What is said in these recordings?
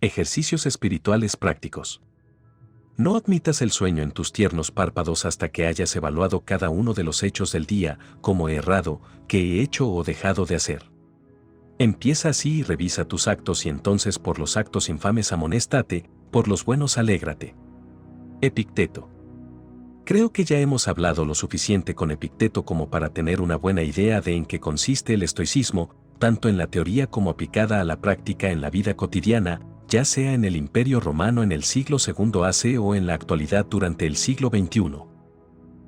Ejercicios espirituales prácticos. No admitas el sueño en tus tiernos párpados hasta que hayas evaluado cada uno de los hechos del día, como he errado, que he hecho o dejado de hacer. Empieza así y revisa tus actos y entonces por los actos infames amonéstate, por los buenos alégrate. Epicteto. Creo que ya hemos hablado lo suficiente con Epicteto como para tener una buena idea de en qué consiste el estoicismo, tanto en la teoría como aplicada a la práctica en la vida cotidiana, ya sea en el Imperio Romano en el siglo II AC o en la actualidad durante el siglo XXI.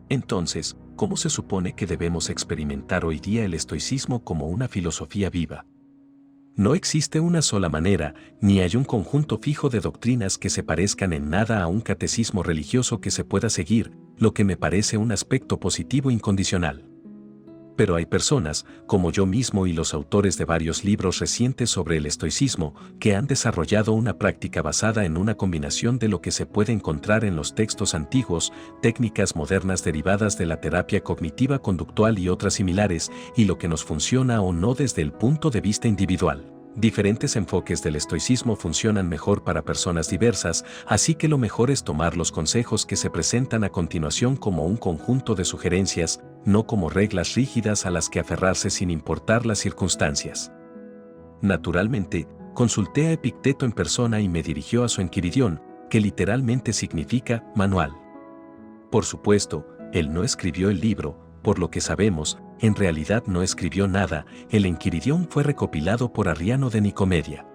Entonces, ¿cómo se supone que debemos experimentar hoy día el estoicismo como una filosofía viva? No existe una sola manera, ni hay un conjunto fijo de doctrinas que se parezcan en nada a un catecismo religioso que se pueda seguir, lo que me parece un aspecto positivo incondicional. Pero hay personas, como yo mismo y los autores de varios libros recientes sobre el estoicismo, que han desarrollado una práctica basada en una combinación de lo que se puede encontrar en los textos antiguos, técnicas modernas derivadas de la terapia cognitiva conductual y otras similares, y lo que nos funciona o no desde el punto de vista individual. Diferentes enfoques del estoicismo funcionan mejor para personas diversas, así que lo mejor es tomar los consejos que se presentan a continuación como un conjunto de sugerencias, no como reglas rígidas a las que aferrarse sin importar las circunstancias. Naturalmente, consulté a Epicteto en persona y me dirigió a su Enquiridión, que literalmente significa manual. Por supuesto, él no escribió el libro, por lo que sabemos, en realidad no escribió nada, el Enquiridión fue recopilado por Arriano de Nicomedia.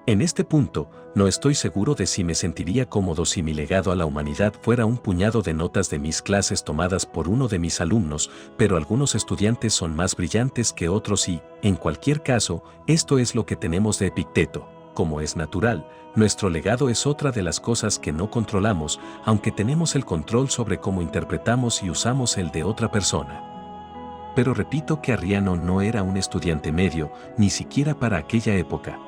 En este punto, no estoy seguro de si me sentiría cómodo si mi legado a la humanidad fuera un puñado de notas de mis clases tomadas por uno de mis alumnos, pero algunos estudiantes son más brillantes que otros y, en cualquier caso, esto es lo que tenemos de Epicteto. Como es natural, nuestro legado es otra de las cosas que no controlamos, aunque tenemos el control sobre cómo interpretamos y usamos el de otra persona. Pero repito que Arriano no era un estudiante medio, ni siquiera para aquella época.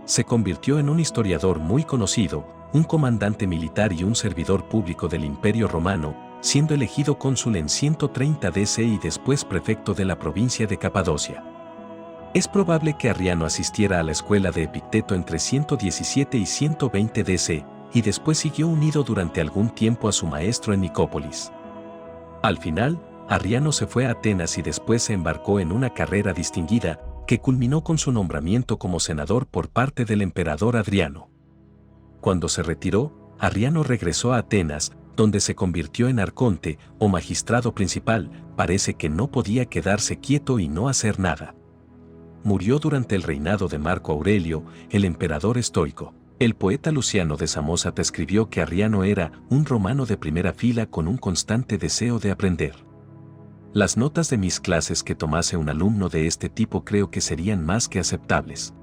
Se convirtió en un historiador muy conocido, un comandante militar y un servidor público del Imperio Romano, siendo elegido cónsul en 130 DC y después prefecto de la provincia de Capadocia. Es probable que Arriano asistiera a la escuela de Epicteto entre 117 y 120 DC, y después siguió unido durante algún tiempo a su maestro en Nicópolis. Al final, Arriano se fue a Atenas y después se embarcó en una carrera distinguida, que culminó con su nombramiento como senador por parte del emperador Adriano. Cuando se retiró, Arriano regresó a Atenas, donde se convirtió en arconte o magistrado principal. Parece que no podía quedarse quieto y no hacer nada. Murió durante el reinado de Marco Aurelio, el emperador estoico. El poeta Luciano de Samosata escribió que Arriano era un romano de primera fila con un constante deseo de aprender. Las notas de mis clases que tomase un alumno de este tipo creo que serían más que aceptables.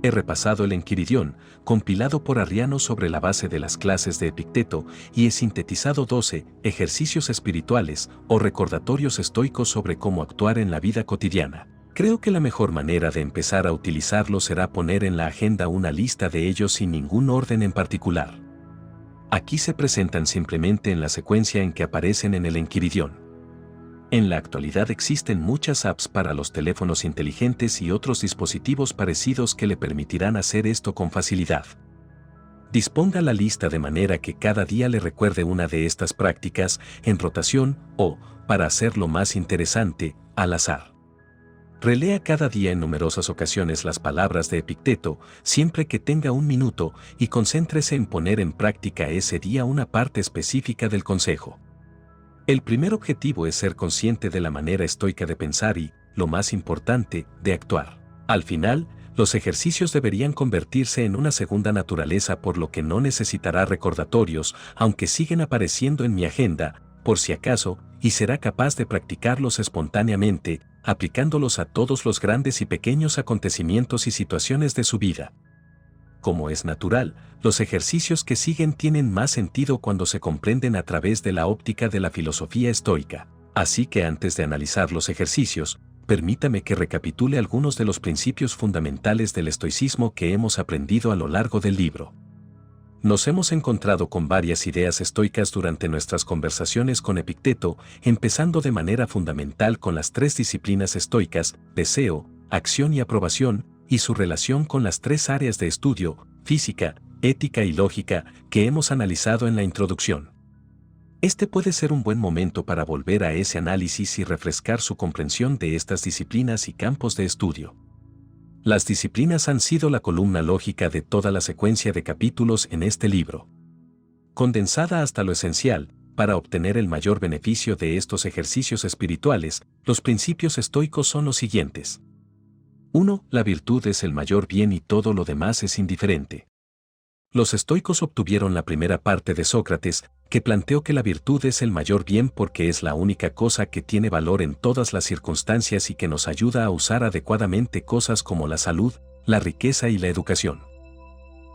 He repasado el Enquiridión, compilado por Arriano sobre la base de las clases de Epicteto, y he sintetizado 12 ejercicios espirituales o recordatorios estoicos sobre cómo actuar en la vida cotidiana. Creo que la mejor manera de empezar a utilizarlo será poner en la agenda una lista de ellos sin ningún orden en particular. Aquí se presentan simplemente en la secuencia en que aparecen en el Enquiridión. En la actualidad existen muchas apps para los teléfonos inteligentes y otros dispositivos parecidos que le permitirán hacer esto con facilidad. Disponga la lista de manera que cada día le recuerde una de estas prácticas en rotación o, para hacerlo más interesante, al azar. Relea cada día en numerosas ocasiones las palabras de Epicteto, siempre que tenga un minuto, y concéntrese en poner en práctica ese día una parte específica del consejo. El primer objetivo es ser consciente de la manera estoica de pensar y, lo más importante, de actuar. Al final, los ejercicios deberían convertirse en una segunda naturaleza por lo que no necesitará recordatorios, aunque siguen apareciendo en mi agenda, por si acaso, y será capaz de practicarlos espontáneamente, aplicándolos a todos los grandes y pequeños acontecimientos y situaciones de su vida. Como es natural, los ejercicios que siguen tienen más sentido cuando se comprenden a través de la óptica de la filosofía estoica. Así que antes de analizar los ejercicios, permítame que recapitule algunos de los principios fundamentales del estoicismo que hemos aprendido a lo largo del libro. Nos hemos encontrado con varias ideas estoicas durante nuestras conversaciones con Epicteto, empezando de manera fundamental con las tres disciplinas estoicas, deseo, acción y aprobación, y su relación con las tres áreas de estudio, física, ética y lógica, que hemos analizado en la introducción. Este puede ser un buen momento para volver a ese análisis y refrescar su comprensión de estas disciplinas y campos de estudio. Las disciplinas han sido la columna lógica de toda la secuencia de capítulos en este libro. Condensada hasta lo esencial, para obtener el mayor beneficio de estos ejercicios espirituales, los principios estoicos son los siguientes. 1. La virtud es el mayor bien y todo lo demás es indiferente. Los estoicos obtuvieron la primera parte de Sócrates, que planteó que la virtud es el mayor bien porque es la única cosa que tiene valor en todas las circunstancias y que nos ayuda a usar adecuadamente cosas como la salud, la riqueza y la educación.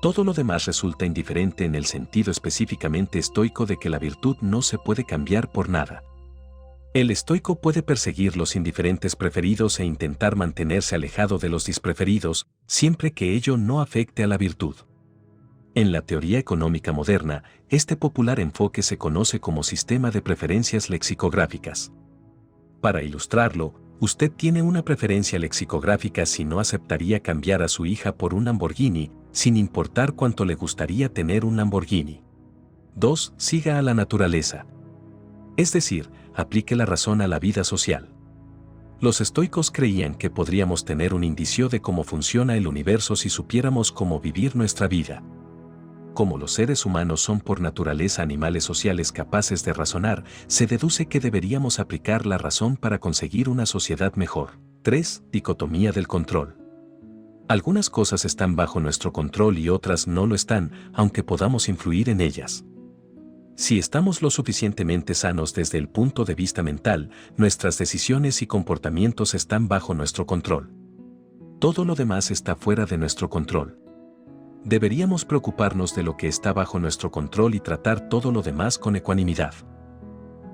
Todo lo demás resulta indiferente en el sentido específicamente estoico de que la virtud no se puede cambiar por nada. El estoico puede perseguir los indiferentes preferidos e intentar mantenerse alejado de los dispreferidos, siempre que ello no afecte a la virtud. En la teoría económica moderna, este popular enfoque se conoce como sistema de preferencias lexicográficas. Para ilustrarlo, usted tiene una preferencia lexicográfica si no aceptaría cambiar a su hija por un Lamborghini, sin importar cuánto le gustaría tener un Lamborghini. 2. Siga a la naturaleza. Es decir, aplique la razón a la vida social. Los estoicos creían que podríamos tener un indicio de cómo funciona el universo si supiéramos cómo vivir nuestra vida. Como los seres humanos son por naturaleza animales sociales capaces de razonar, se deduce que deberíamos aplicar la razón para conseguir una sociedad mejor. 3. Dicotomía del control. Algunas cosas están bajo nuestro control y otras no lo están, aunque podamos influir en ellas. Si estamos lo suficientemente sanos desde el punto de vista mental, nuestras decisiones y comportamientos están bajo nuestro control. Todo lo demás está fuera de nuestro control. Deberíamos preocuparnos de lo que está bajo nuestro control y tratar todo lo demás con ecuanimidad.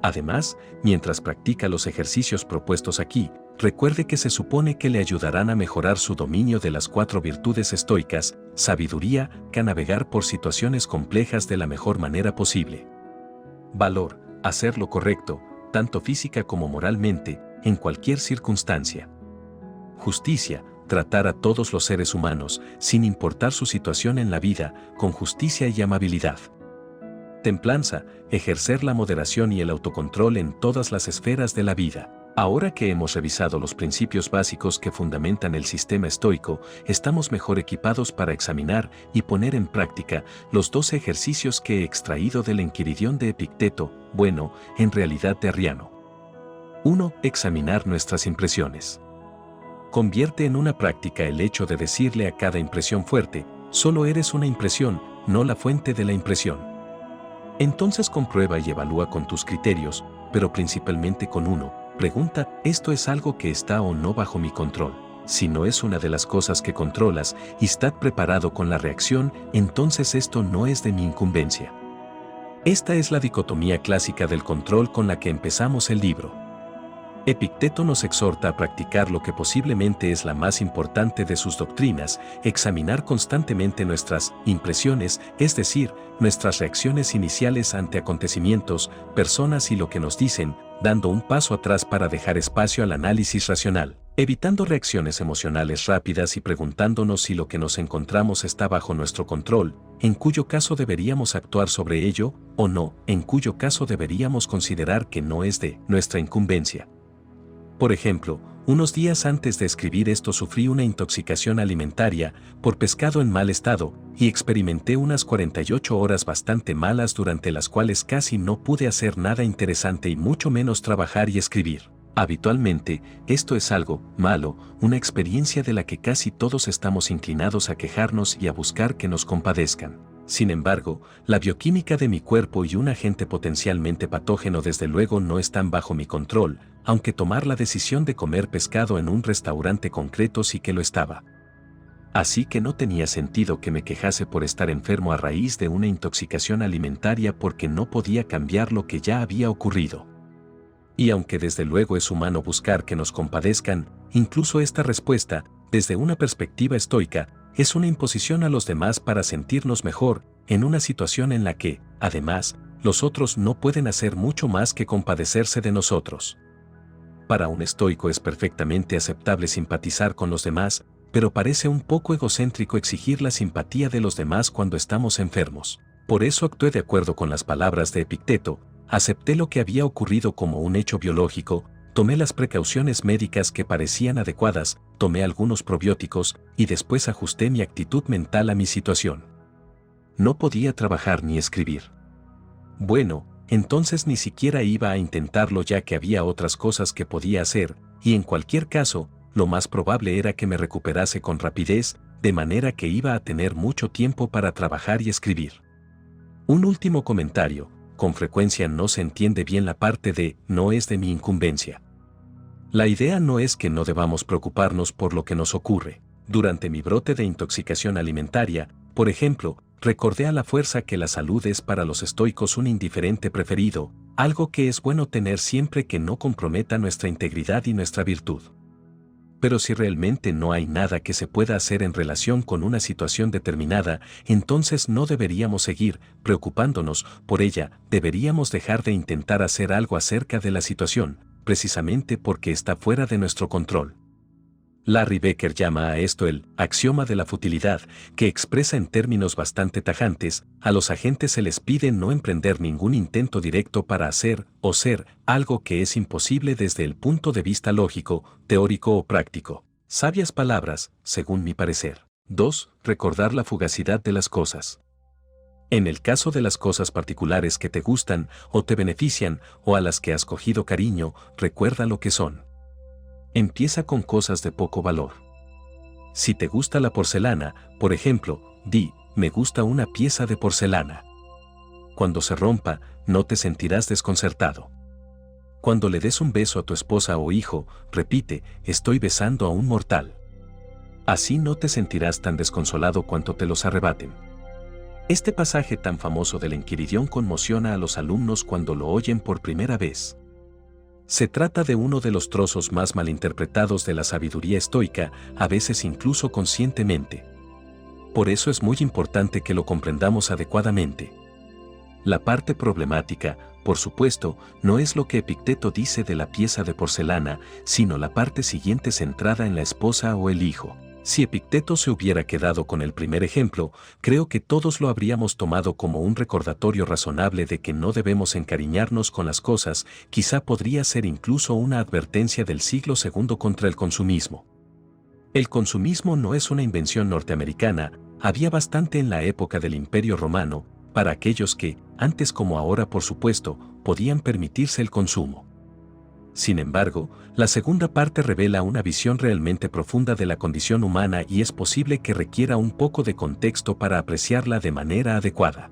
Además, mientras practica los ejercicios propuestos aquí, recuerde que se supone que le ayudarán a mejorar su dominio de las 4 virtudes estoicas, sabiduría, que a navegar por situaciones complejas de la mejor manera posible. Valor, hacer lo correcto, tanto física como moralmente, en cualquier circunstancia. Justicia, tratar a todos los seres humanos, sin importar su situación en la vida, con justicia y amabilidad. Templanza, ejercer la moderación y el autocontrol en todas las esferas de la vida. Ahora que hemos revisado los principios básicos que fundamentan el sistema estoico, estamos mejor equipados para examinar y poner en práctica los 12 ejercicios que he extraído del Enquiridión de Epicteto, bueno, en realidad de Arriano. 1. Examinar nuestras impresiones. Convierte en una práctica el hecho de decirle a cada impresión fuerte, solo eres una impresión, no la fuente de la impresión. Entonces comprueba y evalúa con tus criterios, pero principalmente con uno. Pregunta, ¿esto es algo que está o no bajo mi control? Si no es una de las cosas que controlas y estás preparado con la reacción, entonces esto no es de mi incumbencia. Esta es la dicotomía clásica del control con la que empezamos el libro. Epicteto nos exhorta a practicar lo que posiblemente es la más importante de sus doctrinas, examinar constantemente nuestras impresiones, es decir, nuestras reacciones iniciales ante acontecimientos, personas y lo que nos dicen, dando un paso atrás para dejar espacio al análisis racional, evitando reacciones emocionales rápidas y preguntándonos si lo que nos encontramos está bajo nuestro control, en cuyo caso deberíamos actuar sobre ello, o no, en cuyo caso deberíamos considerar que no es de nuestra incumbencia. Por ejemplo, unos días antes de escribir esto sufrí una intoxicación alimentaria por pescado en mal estado y experimenté unas 48 horas bastante malas durante las cuales casi no pude hacer nada interesante y mucho menos trabajar y escribir. Habitualmente, esto es algo malo, una experiencia de la que casi todos estamos inclinados a quejarnos y a buscar que nos compadezcan. Sin embargo, la bioquímica de mi cuerpo y un agente potencialmente patógeno desde luego no están bajo mi control, aunque tomar la decisión de comer pescado en un restaurante concreto sí que lo estaba. Así que no tenía sentido que me quejase por estar enfermo a raíz de una intoxicación alimentaria porque no podía cambiar lo que ya había ocurrido. Y aunque desde luego es humano buscar que nos compadezcan, incluso esta respuesta, desde una perspectiva estoica, es una imposición a los demás para sentirnos mejor, en una situación en la que, además, los otros no pueden hacer mucho más que compadecerse de nosotros. Para un estoico es perfectamente aceptable simpatizar con los demás, pero parece un poco egocéntrico exigir la simpatía de los demás cuando estamos enfermos. Por eso actué de acuerdo con las palabras de Epicteto, acepté lo que había ocurrido como un hecho biológico, tomé las precauciones médicas que parecían adecuadas, tomé algunos probióticos y después ajusté mi actitud mental a mi situación. No podía trabajar ni escribir. Bueno, entonces ni siquiera iba a intentarlo ya que había otras cosas que podía hacer, y en cualquier caso, lo más probable era que me recuperase con rapidez, de manera que iba a tener mucho tiempo para trabajar y escribir. Un último comentario, con frecuencia no se entiende bien la parte de no es de mi incumbencia. La idea no es que no debamos preocuparnos por lo que nos ocurre. Durante mi brote de intoxicación alimentaria, por ejemplo, recordé a la fuerza que la salud es para los estoicos un indiferente preferido, algo que es bueno tener siempre que no comprometa nuestra integridad y nuestra virtud. Pero si realmente no hay nada que se pueda hacer en relación con una situación determinada, entonces no deberíamos seguir preocupándonos por ella, deberíamos dejar de intentar hacer algo acerca de la situación, precisamente porque está fuera de nuestro control. Larry Becker llama a esto el axioma de la futilidad, que expresa en términos bastante tajantes, a los agentes se les pide no emprender ningún intento directo para hacer o ser algo que es imposible desde el punto de vista lógico, teórico o práctico. Sabias palabras, según mi parecer. 2. Recordar la fugacidad de las cosas. En el caso de las cosas particulares que te gustan o te benefician o a las que has cogido cariño, recuerda lo que son. Empieza con cosas de poco valor. Si te gusta la porcelana, por ejemplo, di, me gusta una pieza de porcelana. Cuando se rompa, no te sentirás desconcertado. Cuando le des un beso a tu esposa o hijo, repite, estoy besando a un mortal. Así no te sentirás tan desconsolado cuanto te los arrebaten. Este pasaje tan famoso del Enquiridión conmociona a los alumnos cuando lo oyen por primera vez. Se trata de uno de los trozos más malinterpretados de la sabiduría estoica, a veces incluso conscientemente. Por eso es muy importante que lo comprendamos adecuadamente. La parte problemática, por supuesto, no es lo que Epicteto dice de la pieza de porcelana, sino la parte siguiente centrada en la esposa o el hijo. Si Epicteto se hubiera quedado con el primer ejemplo, creo que todos lo habríamos tomado como un recordatorio razonable de que no debemos encariñarnos con las cosas, quizá podría ser incluso una advertencia del siglo II contra el consumismo. El consumismo no es una invención norteamericana, había bastante en la época del Imperio Romano, para aquellos que, antes como ahora por supuesto, podían permitirse el consumo. Sin embargo, la segunda parte revela una visión realmente profunda de la condición humana y es posible que requiera un poco de contexto para apreciarla de manera adecuada.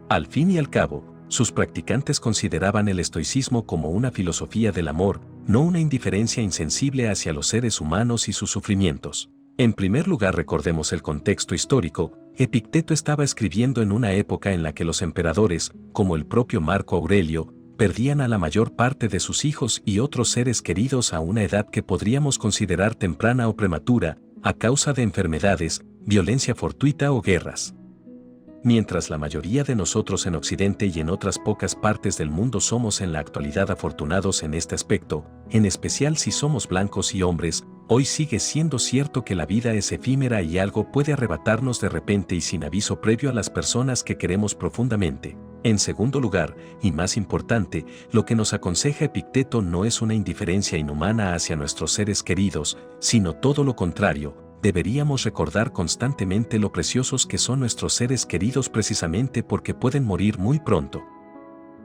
Al fin y al cabo, sus practicantes consideraban el estoicismo como una filosofía del amor, no una indiferencia insensible hacia los seres humanos y sus sufrimientos. En primer lugar, recordemos el contexto histórico. Epicteto estaba escribiendo en una época en la que los emperadores, como el propio Marco Aurelio, perdían a la mayor parte de sus hijos y otros seres queridos a una edad que podríamos considerar temprana o prematura, a causa de enfermedades, violencia fortuita o guerras. Mientras la mayoría de nosotros en Occidente y en otras pocas partes del mundo somos en la actualidad afortunados en este aspecto, en especial si somos blancos y hombres, hoy sigue siendo cierto que la vida es efímera y algo puede arrebatarnos de repente y sin aviso previo a las personas que queremos profundamente. En segundo lugar, y más importante, lo que nos aconseja Epicteto no es una indiferencia inhumana hacia nuestros seres queridos, sino todo lo contrario. Deberíamos recordar constantemente lo preciosos que son nuestros seres queridos precisamente porque pueden morir muy pronto.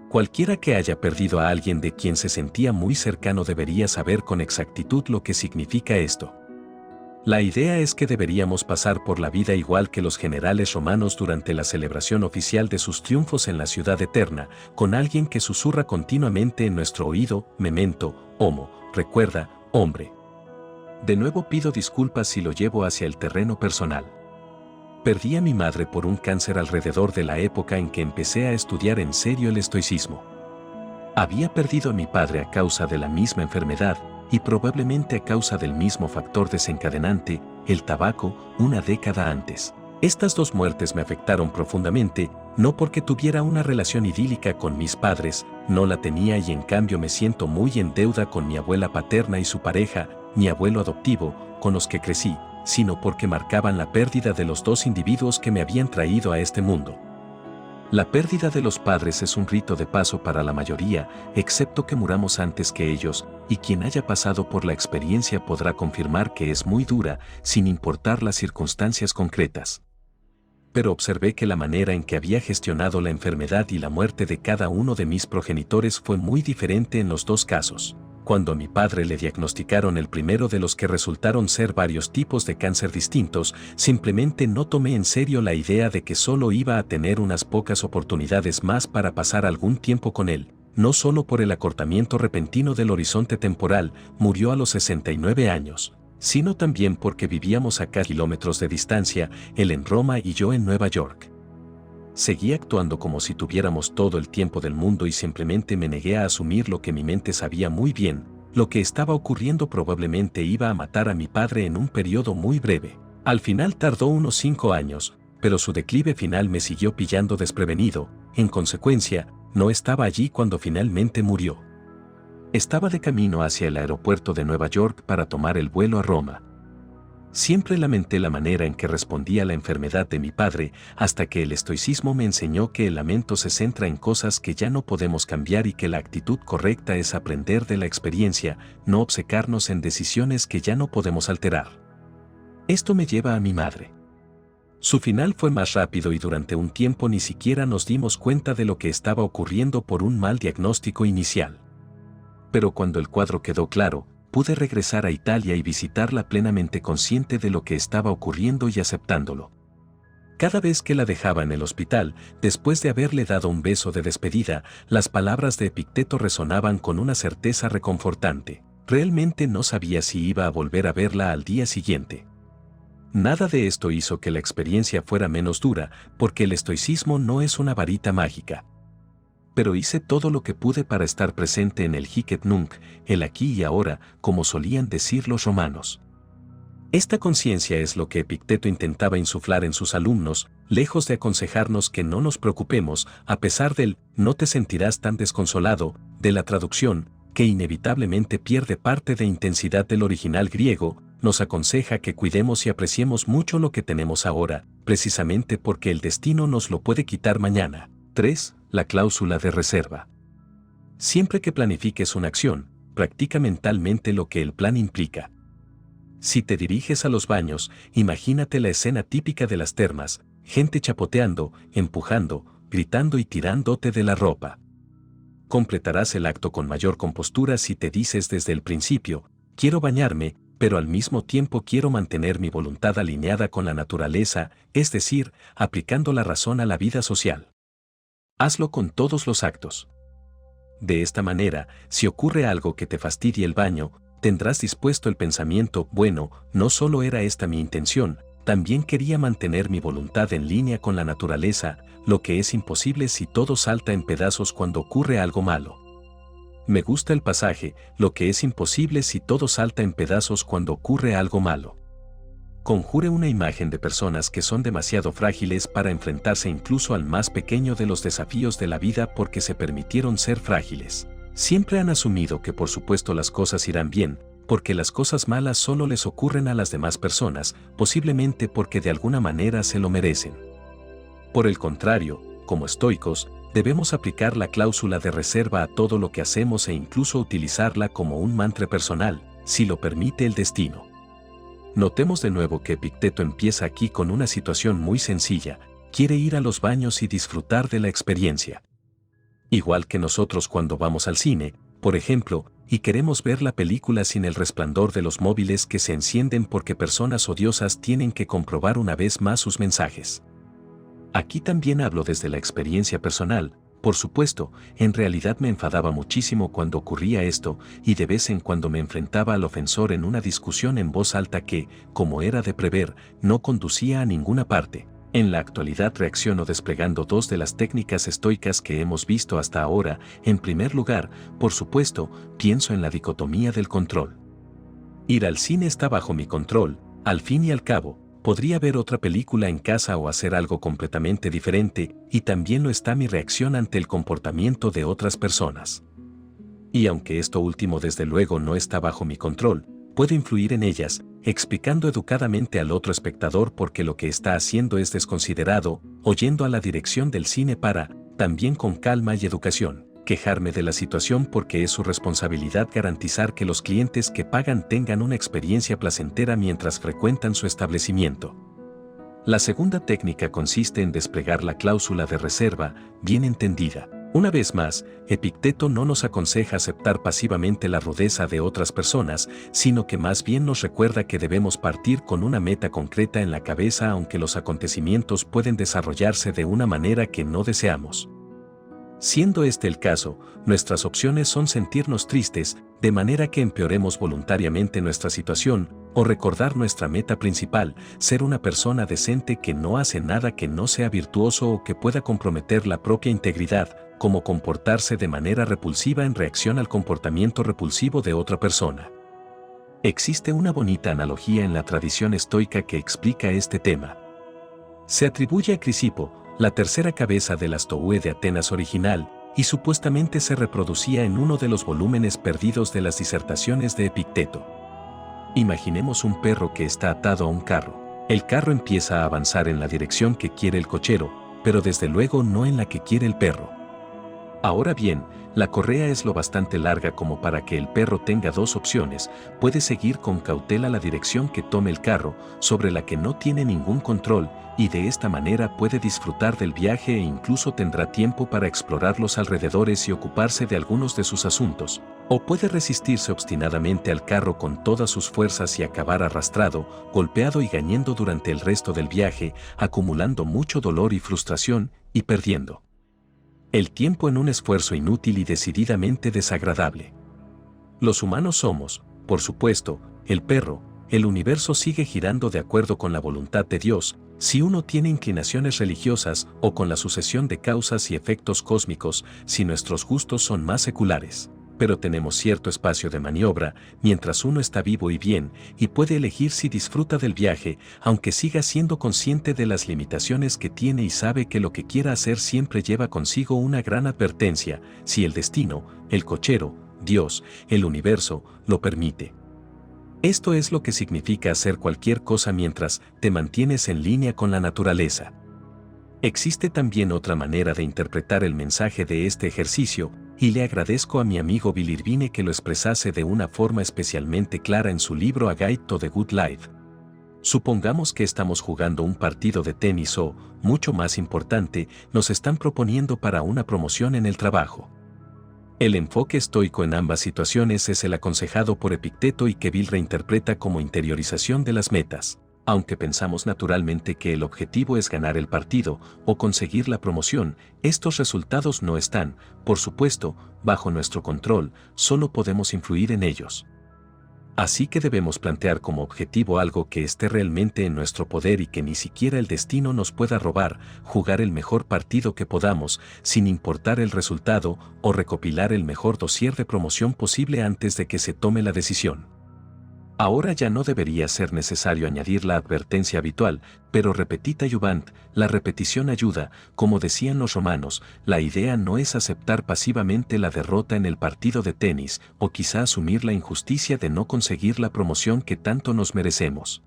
Cualquiera que haya perdido a alguien de quien se sentía muy cercano debería saber con exactitud lo que significa esto. La idea es que deberíamos pasar por la vida igual que los generales romanos durante la celebración oficial de sus triunfos en la ciudad eterna, con alguien que susurra continuamente en nuestro oído, memento, homo, recuerda, hombre. De nuevo pido disculpas si lo llevo hacia el terreno personal. Perdí a mi madre por un cáncer alrededor de la época en que empecé a estudiar en serio el estoicismo. Había perdido a mi padre a causa de la misma enfermedad, y probablemente a causa del mismo factor desencadenante, el tabaco, una década antes. Estas dos muertes me afectaron profundamente, no porque tuviera una relación idílica con mis padres, no la tenía y en cambio me siento muy en deuda con mi abuela paterna y su pareja, mi abuelo adoptivo, con los que crecí, sino porque marcaban la pérdida de los dos individuos que me habían traído a este mundo. La pérdida de los padres es un rito de paso para la mayoría, excepto que muramos antes que ellos, y quien haya pasado por la experiencia podrá confirmar que es muy dura, sin importar las circunstancias concretas. Pero observé que la manera en que había gestionado la enfermedad y la muerte de cada uno de mis progenitores fue muy diferente en los dos casos. Cuando a mi padre le diagnosticaron el primero de los que resultaron ser varios tipos de cáncer distintos, simplemente no tomé en serio la idea de que solo iba a tener unas pocas oportunidades más para pasar algún tiempo con él. No solo por el acortamiento repentino del horizonte temporal, murió a los 69 años, sino también porque vivíamos a kilómetros de distancia, él en Roma y yo en Nueva York. Seguí actuando como si tuviéramos todo el tiempo del mundo y simplemente me negué a asumir lo que mi mente sabía muy bien, lo que estaba ocurriendo probablemente iba a matar a mi padre en un periodo muy breve. Al final tardó unos 5 años, pero su declive final me siguió pillando desprevenido, en consecuencia, no estaba allí cuando finalmente murió. Estaba de camino hacia el aeropuerto de Nueva York para tomar el vuelo a Roma. Siempre lamenté la manera en que respondía a la enfermedad de mi padre, hasta que el estoicismo me enseñó que el lamento se centra en cosas que ya no podemos cambiar y que la actitud correcta es aprender de la experiencia, no obcecarnos en decisiones que ya no podemos alterar. Esto me lleva a mi madre. Su final fue más rápido y durante un tiempo ni siquiera nos dimos cuenta de lo que estaba ocurriendo por un mal diagnóstico inicial. Pero cuando el cuadro quedó claro, pude regresar a Italia y visitarla plenamente consciente de lo que estaba ocurriendo y aceptándolo. Cada vez que la dejaba en el hospital, después de haberle dado un beso de despedida, las palabras de Epicteto resonaban con una certeza reconfortante. Realmente no sabía si iba a volver a verla al día siguiente. Nada de esto hizo que la experiencia fuera menos dura, porque el estoicismo no es una varita mágica. Pero hice todo lo que pude para estar presente en el hic et nunc, el aquí y ahora, como solían decir los romanos. Esta conciencia es lo que Epicteto intentaba insuflar en sus alumnos, lejos de aconsejarnos que no nos preocupemos, a pesar del «no te sentirás tan desconsolado», de la traducción, que inevitablemente pierde parte de intensidad del original griego, nos aconseja que cuidemos y apreciemos mucho lo que tenemos ahora, precisamente porque el destino nos lo puede quitar mañana. 3. La cláusula de reserva. Siempre que planifiques una acción, practica mentalmente lo que el plan implica. Si te diriges a los baños, imagínate la escena típica de las termas, gente chapoteando, empujando, gritando y tirándote de la ropa. Completarás el acto con mayor compostura si te dices desde el principio, quiero bañarme, pero al mismo tiempo quiero mantener mi voluntad alineada con la naturaleza, es decir, aplicando la razón a la vida social. Hazlo con todos los actos. De esta manera, si ocurre algo que te fastidie el baño, tendrás dispuesto el pensamiento, bueno, no solo era esta mi intención, también quería mantener mi voluntad en línea con la naturaleza, lo que es imposible si todo salta en pedazos cuando ocurre algo malo. Me gusta el pasaje, lo que es imposible si todo salta en pedazos cuando ocurre algo malo. Conjure una imagen de personas que son demasiado frágiles para enfrentarse incluso al más pequeño de los desafíos de la vida porque se permitieron ser frágiles. Siempre han asumido que por supuesto las cosas irán bien, porque las cosas malas solo les ocurren a las demás personas, posiblemente porque de alguna manera se lo merecen. Por el contrario, como estoicos, debemos aplicar la cláusula de reserva a todo lo que hacemos e incluso utilizarla como un mantra personal, si lo permite el destino. Notemos de nuevo que Epicteto empieza aquí con una situación muy sencilla, quiere ir a los baños y disfrutar de la experiencia. Igual que nosotros cuando vamos al cine, por ejemplo, y queremos ver la película sin el resplandor de los móviles que se encienden porque personas odiosas tienen que comprobar una vez más sus mensajes. Aquí también hablo desde la experiencia personal. Por supuesto, en realidad me enfadaba muchísimo cuando ocurría esto y de vez en cuando me enfrentaba al ofensor en una discusión en voz alta que, como era de prever, no conducía a ninguna parte. En la actualidad reacciono desplegando dos de las técnicas estoicas que hemos visto hasta ahora. En primer lugar, por supuesto, pienso en la dicotomía del control. Ir al cine está bajo mi control, al fin y al cabo. Podría ver otra película en casa o hacer algo completamente diferente, y también lo está mi reacción ante el comportamiento de otras personas. Y aunque esto último desde luego no está bajo mi control, puedo influir en ellas, explicando educadamente al otro espectador por qué lo que está haciendo es desconsiderado, o yendo a la dirección del cine para, también con calma y educación, quejarme de la situación porque es su responsabilidad garantizar que los clientes que pagan tengan una experiencia placentera mientras frecuentan su establecimiento. La segunda técnica consiste en desplegar la cláusula de reserva, bien entendida. Una vez más, Epicteto no nos aconseja aceptar pasivamente la rudeza de otras personas, sino que más bien nos recuerda que debemos partir con una meta concreta en la cabeza aunque los acontecimientos pueden desarrollarse de una manera que no deseamos. Siendo este el caso, nuestras opciones son sentirnos tristes, de manera que empeoremos voluntariamente nuestra situación, o recordar nuestra meta principal, ser una persona decente que no hace nada que no sea virtuoso o que pueda comprometer la propia integridad, como comportarse de manera repulsiva en reacción al comportamiento repulsivo de otra persona. Existe una bonita analogía en la tradición estoica que explica este tema. Se atribuye a Crisipo, la tercera cabeza de la Stoue de Atenas original, y supuestamente se reproducía en uno de los volúmenes perdidos de las disertaciones de Epicteto. Imaginemos un perro que está atado a un carro. El carro empieza a avanzar en la dirección que quiere el cochero, pero desde luego no en la que quiere el perro. Ahora bien, la correa es lo bastante larga como para que el perro tenga dos opciones: puede seguir con cautela la dirección que tome el carro, sobre la que no tiene ningún control, y de esta manera puede disfrutar del viaje e incluso tendrá tiempo para explorar los alrededores y ocuparse de algunos de sus asuntos. O puede resistirse obstinadamente al carro con todas sus fuerzas y acabar arrastrado, golpeado y gañendo durante el resto del viaje, acumulando mucho dolor y frustración, y perdiendo el tiempo en un esfuerzo inútil y decididamente desagradable. Los humanos somos, por supuesto, el perro. El universo sigue girando de acuerdo con la voluntad de Dios, si uno tiene inclinaciones religiosas, o con la sucesión de causas y efectos cósmicos, si nuestros gustos son más seculares. Pero tenemos cierto espacio de maniobra, mientras uno está vivo y bien, y puede elegir si disfruta del viaje, aunque siga siendo consciente de las limitaciones que tiene y sabe que lo que quiera hacer siempre lleva consigo una gran advertencia, si el destino, el cochero, Dios, el universo, lo permite. Esto es lo que significa hacer cualquier cosa mientras te mantienes en línea con la naturaleza. Existe también otra manera de interpretar el mensaje de este ejercicio, y le agradezco a mi amigo Bill Irvine que lo expresase de una forma especialmente clara en su libro A Guide to the Good Life. Supongamos que estamos jugando un partido de tenis o, mucho más importante, nos están proponiendo para una promoción en el trabajo. El enfoque estoico en ambas situaciones es el aconsejado por Epicteto y que Bill reinterpreta como interiorización de las metas. Aunque pensamos naturalmente que el objetivo es ganar el partido o conseguir la promoción, estos resultados no están, por supuesto, bajo nuestro control, solo podemos influir en ellos. Así que debemos plantear como objetivo algo que esté realmente en nuestro poder y que ni siquiera el destino nos pueda robar: jugar el mejor partido que podamos, sin importar el resultado, o recopilar el mejor dossier de promoción posible antes de que se tome la decisión. Ahora ya no debería ser necesario añadir la advertencia habitual, pero repetita iuvant, la repetición ayuda. Como decían los romanos, la idea no es aceptar pasivamente la derrota en el partido de tenis, o quizá asumir la injusticia de no conseguir la promoción que tanto nos merecemos.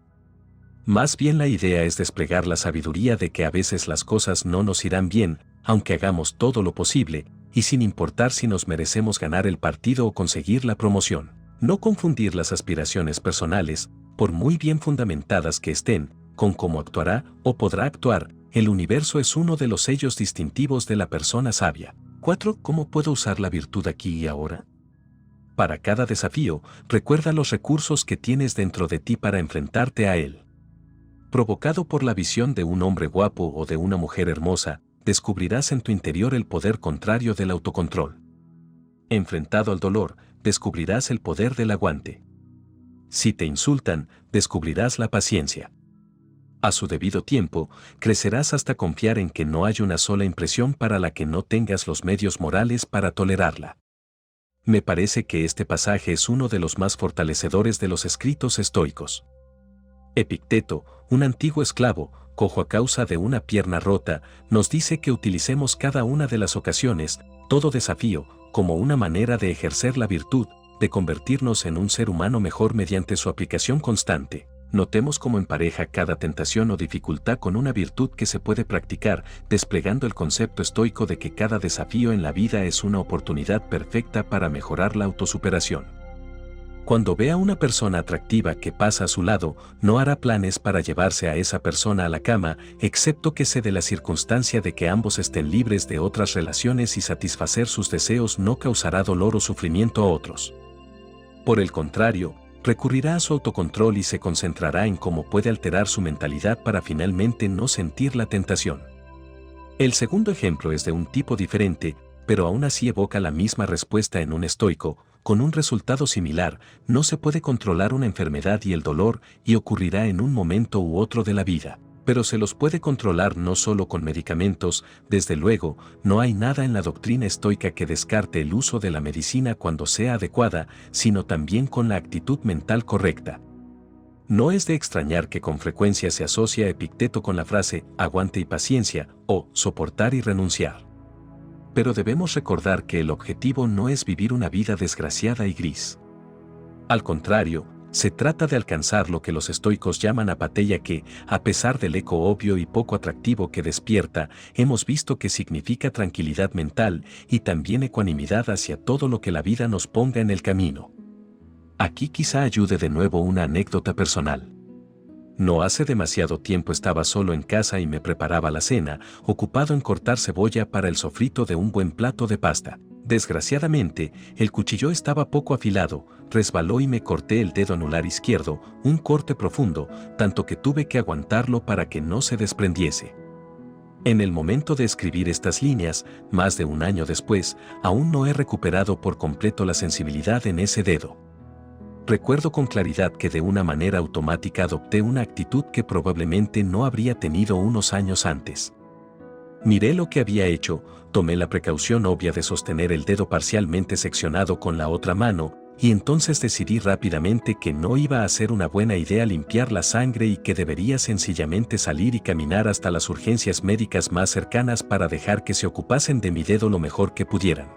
Más bien la idea es desplegar la sabiduría de que a veces las cosas no nos irán bien, aunque hagamos todo lo posible, y sin importar si nos merecemos ganar el partido o conseguir la promoción. No confundir las aspiraciones personales, por muy bien fundamentadas que estén, con cómo actuará o podrá actuar. El universo es uno de los sellos distintivos de la persona sabia. 4. ¿Cómo puedo usar la virtud aquí y ahora? Para cada desafío, recuerda los recursos que tienes dentro de ti para enfrentarte a él. Provocado por la visión de un hombre guapo o de una mujer hermosa, descubrirás en tu interior el poder contrario del autocontrol. Enfrentado al dolor, descubrirás el poder del aguante. Si te insultan, descubrirás la paciencia. A su debido tiempo, crecerás hasta confiar en que no hay una sola impresión para la que no tengas los medios morales para tolerarla. Me parece que este pasaje es uno de los más fortalecedores de los escritos estoicos. Epicteto, un antiguo esclavo, cojo a causa de una pierna rota, nos dice que utilicemos cada una de las ocasiones, todo desafío, como una manera de ejercer la virtud, de convertirnos en un ser humano mejor mediante su aplicación constante. Notemos cómo empareja cada tentación o dificultad con una virtud que se puede practicar, desplegando el concepto estoico de que cada desafío en la vida es una oportunidad perfecta para mejorar la autosuperación. Cuando vea a una persona atractiva que pasa a su lado, no hará planes para llevarse a esa persona a la cama, excepto que se dé la circunstancia de que ambos estén libres de otras relaciones y satisfacer sus deseos no causará dolor o sufrimiento a otros. Por el contrario, recurrirá a su autocontrol y se concentrará en cómo puede alterar su mentalidad para finalmente no sentir la tentación. El segundo ejemplo es de un tipo diferente, pero aún así evoca la misma respuesta en un estoico, con un resultado similar. No se puede controlar una enfermedad y el dolor, y ocurrirá en un momento u otro de la vida, pero se los puede controlar no solo con medicamentos. Desde luego, no hay nada en la doctrina estoica que descarte el uso de la medicina cuando sea adecuada, sino también con la actitud mental correcta. No es de extrañar que con frecuencia se asocia a Epicteto con la frase aguante y paciencia, o soportar y renunciar. Pero debemos recordar que el objetivo no es vivir una vida desgraciada y gris. Al contrario, se trata de alcanzar lo que los estoicos llaman apatheia, que, a pesar del eco obvio y poco atractivo que despierta, hemos visto que significa tranquilidad mental y también ecuanimidad hacia todo lo que la vida nos ponga en el camino. Aquí quizá ayude de nuevo una anécdota personal. No hace demasiado tiempo estaba solo en casa y me preparaba la cena, ocupado en cortar cebolla para el sofrito de un buen plato de pasta. Desgraciadamente, el cuchillo estaba poco afilado, resbaló y me corté el dedo anular izquierdo, un corte profundo, tanto que tuve que aguantarlo para que no se desprendiese. En el momento de escribir estas líneas, más de un año después, aún no he recuperado por completo la sensibilidad en ese dedo. Recuerdo con claridad que de una manera automática adopté una actitud que probablemente no habría tenido unos años antes. Miré lo que había hecho, tomé la precaución obvia de sostener el dedo parcialmente seccionado con la otra mano, y entonces decidí rápidamente que no iba a ser una buena idea limpiar la sangre y que debería sencillamente salir y caminar hasta las urgencias médicas más cercanas para dejar que se ocupasen de mi dedo lo mejor que pudieran.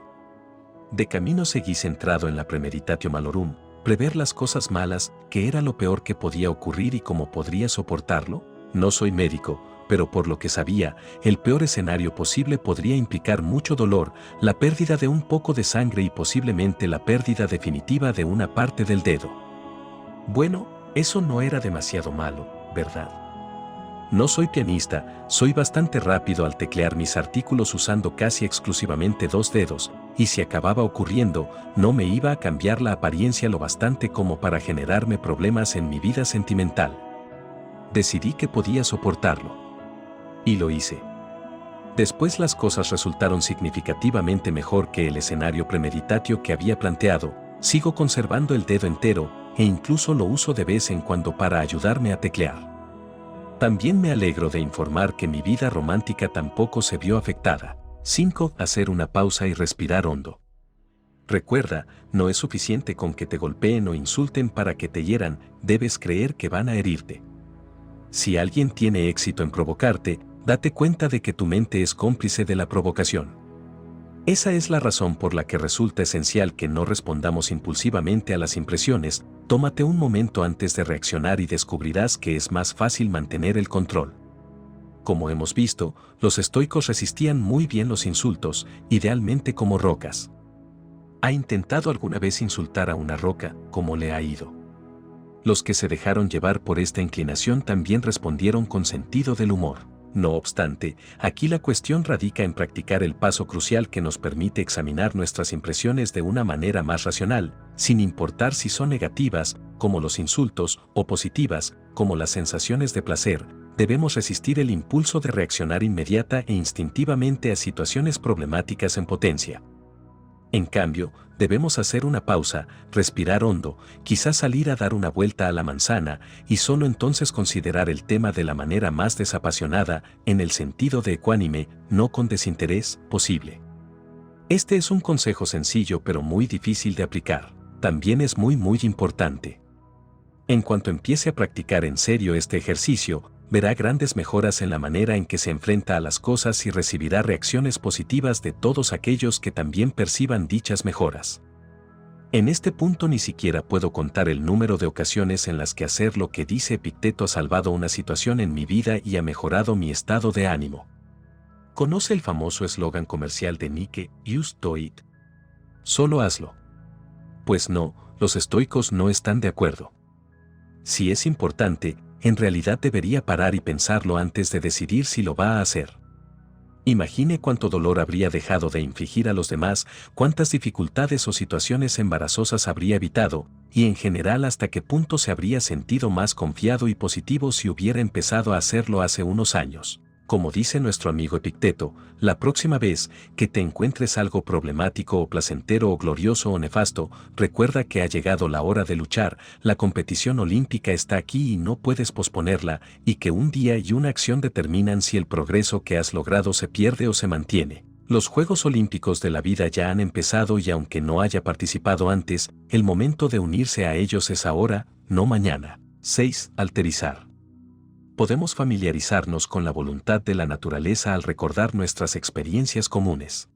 De camino seguí centrado en la premeditatio malorum, prever las cosas malas, que era lo peor que podía ocurrir y cómo podría soportarlo. No soy médico, pero por lo que sabía, el peor escenario posible podría implicar mucho dolor, la pérdida de un poco de sangre y posiblemente la pérdida definitiva de una parte del dedo. Bueno, eso no era demasiado malo, ¿verdad? No soy pianista, soy bastante rápido al teclear mis artículos usando casi exclusivamente dos dedos, y si acababa ocurriendo, no me iba a cambiar la apariencia lo bastante como para generarme problemas en mi vida sentimental. Decidí que podía soportarlo. Y lo hice. Después las cosas resultaron significativamente mejor que el escenario premeditatio que había planteado. Sigo conservando el dedo entero, e incluso lo uso de vez en cuando para ayudarme a teclear. También me alegro de informar que mi vida romántica tampoco se vio afectada. 5. Hacer una pausa y respirar hondo. Recuerda, no es suficiente con que te golpeen o insulten para que te hieran, debes creer que van a herirte. Si alguien tiene éxito en provocarte, date cuenta de que tu mente es cómplice de la provocación. Esa es la razón por la que resulta esencial que no respondamos impulsivamente a las impresiones. Tómate un momento antes de reaccionar y descubrirás que es más fácil mantener el control. Como hemos visto, los estoicos resistían muy bien los insultos, idealmente como rocas. ¿Ha intentado alguna vez insultar a una roca? ¿Cómo le ha ido? Los que se dejaron llevar por esta inclinación también respondieron con sentido del humor. No obstante, aquí la cuestión radica en practicar el paso crucial que nos permite examinar nuestras impresiones de una manera más racional, sin importar si son negativas, como los insultos, o positivas, como las sensaciones de placer. Debemos resistir el impulso de reaccionar inmediata e instintivamente a situaciones problemáticas en potencia. En cambio, debemos hacer una pausa, respirar hondo, quizás salir a dar una vuelta a la manzana, y solo entonces considerar el tema de la manera más desapasionada, en el sentido de ecuánime, no con desinterés, posible. Este es un consejo sencillo pero muy difícil de aplicar. También es muy importante. En cuanto empiece a practicar en serio este ejercicio, verá grandes mejoras en la manera en que se enfrenta a las cosas y recibirá reacciones positivas de todos aquellos que también perciban dichas mejoras. En este punto ni siquiera puedo contar el número de ocasiones en las que hacer lo que dice Epicteto ha salvado una situación en mi vida y ha mejorado mi estado de ánimo. ¿Conoce el famoso eslogan comercial de Nike, "Just do it"? Solo hazlo. Pues no, los estoicos no están de acuerdo. Si es importante, en realidad debería parar y pensarlo antes de decidir si lo va a hacer. Imagine cuánto dolor habría dejado de infligir a los demás, cuántas dificultades o situaciones embarazosas habría evitado, y en general hasta qué punto se habría sentido más confiado y positivo si hubiera empezado a hacerlo hace unos años. Como dice nuestro amigo Epicteto, la próxima vez que te encuentres algo problemático o placentero o glorioso o nefasto, recuerda que ha llegado la hora de luchar, la competición olímpica está aquí y no puedes posponerla, y que un día y una acción determinan si el progreso que has logrado se pierde o se mantiene. Los Juegos Olímpicos de la vida ya han empezado y aunque no haya participado antes, el momento de unirse a ellos es ahora, no mañana. 6. Alterizar. Podemos familiarizarnos con la voluntad de la naturaleza al recordar nuestras experiencias comunes.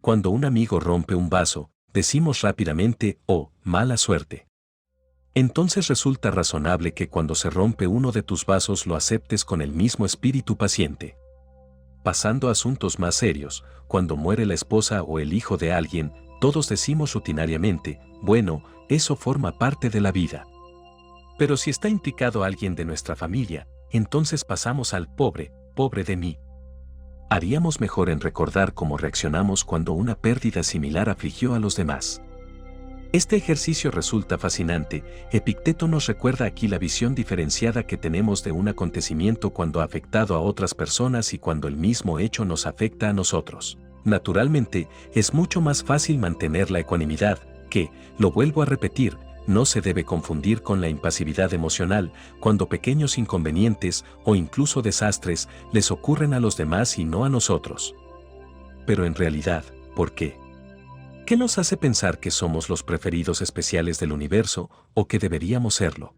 Cuando un amigo rompe un vaso, decimos rápidamente, "Oh, mala suerte". Entonces resulta razonable que cuando se rompe uno de tus vasos lo aceptes con el mismo espíritu paciente. Pasando a asuntos más serios, cuando muere la esposa o el hijo de alguien, todos decimos rutinariamente, "Bueno, eso forma parte de la vida". Pero si está implicado alguien de nuestra familia, entonces pasamos al "pobre, pobre de mí". Haríamos mejor en recordar cómo reaccionamos cuando una pérdida similar afligió a los demás. Este ejercicio resulta fascinante. Epicteto nos recuerda aquí la visión diferenciada que tenemos de un acontecimiento cuando ha afectado a otras personas y cuando el mismo hecho nos afecta a nosotros. Naturalmente, es mucho más fácil mantener la ecuanimidad, que, lo vuelvo a repetir, no se debe confundir con la impasividad emocional, cuando pequeños inconvenientes o incluso desastres les ocurren a los demás y no a nosotros. Pero en realidad, ¿por qué? ¿Qué nos hace pensar que somos los preferidos especiales del universo o que deberíamos serlo?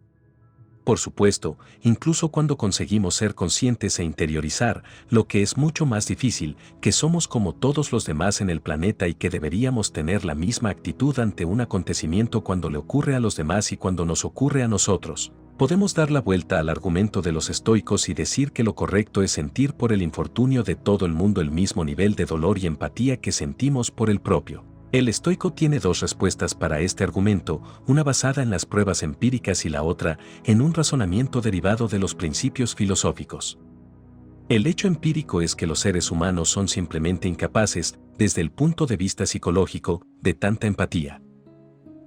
Por supuesto, incluso cuando conseguimos ser conscientes e interiorizar, lo que es mucho más difícil, que somos como todos los demás en el planeta y que deberíamos tener la misma actitud ante un acontecimiento cuando le ocurre a los demás y cuando nos ocurre a nosotros. Podemos dar la vuelta al argumento de los estoicos y decir que lo correcto es sentir por el infortunio de todo el mundo el mismo nivel de dolor y empatía que sentimos por el propio. El estoico tiene dos respuestas para este argumento, una basada en las pruebas empíricas y la otra en un razonamiento derivado de los principios filosóficos. El hecho empírico es que los seres humanos son simplemente incapaces, desde el punto de vista psicológico, de tanta empatía.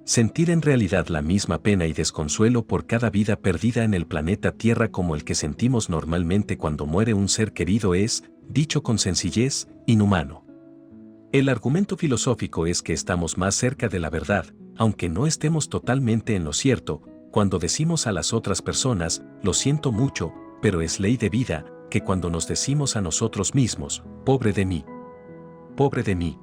Sentir en realidad la misma pena y desconsuelo por cada vida perdida en el planeta Tierra como el que sentimos normalmente cuando muere un ser querido es, dicho con sencillez, inhumano. El argumento filosófico es que estamos más cerca de la verdad, aunque no estemos totalmente en lo cierto, cuando decimos a las otras personas, "Lo siento mucho, pero es ley de vida", que cuando nos decimos a nosotros mismos, "Pobre de mí, pobre de mí".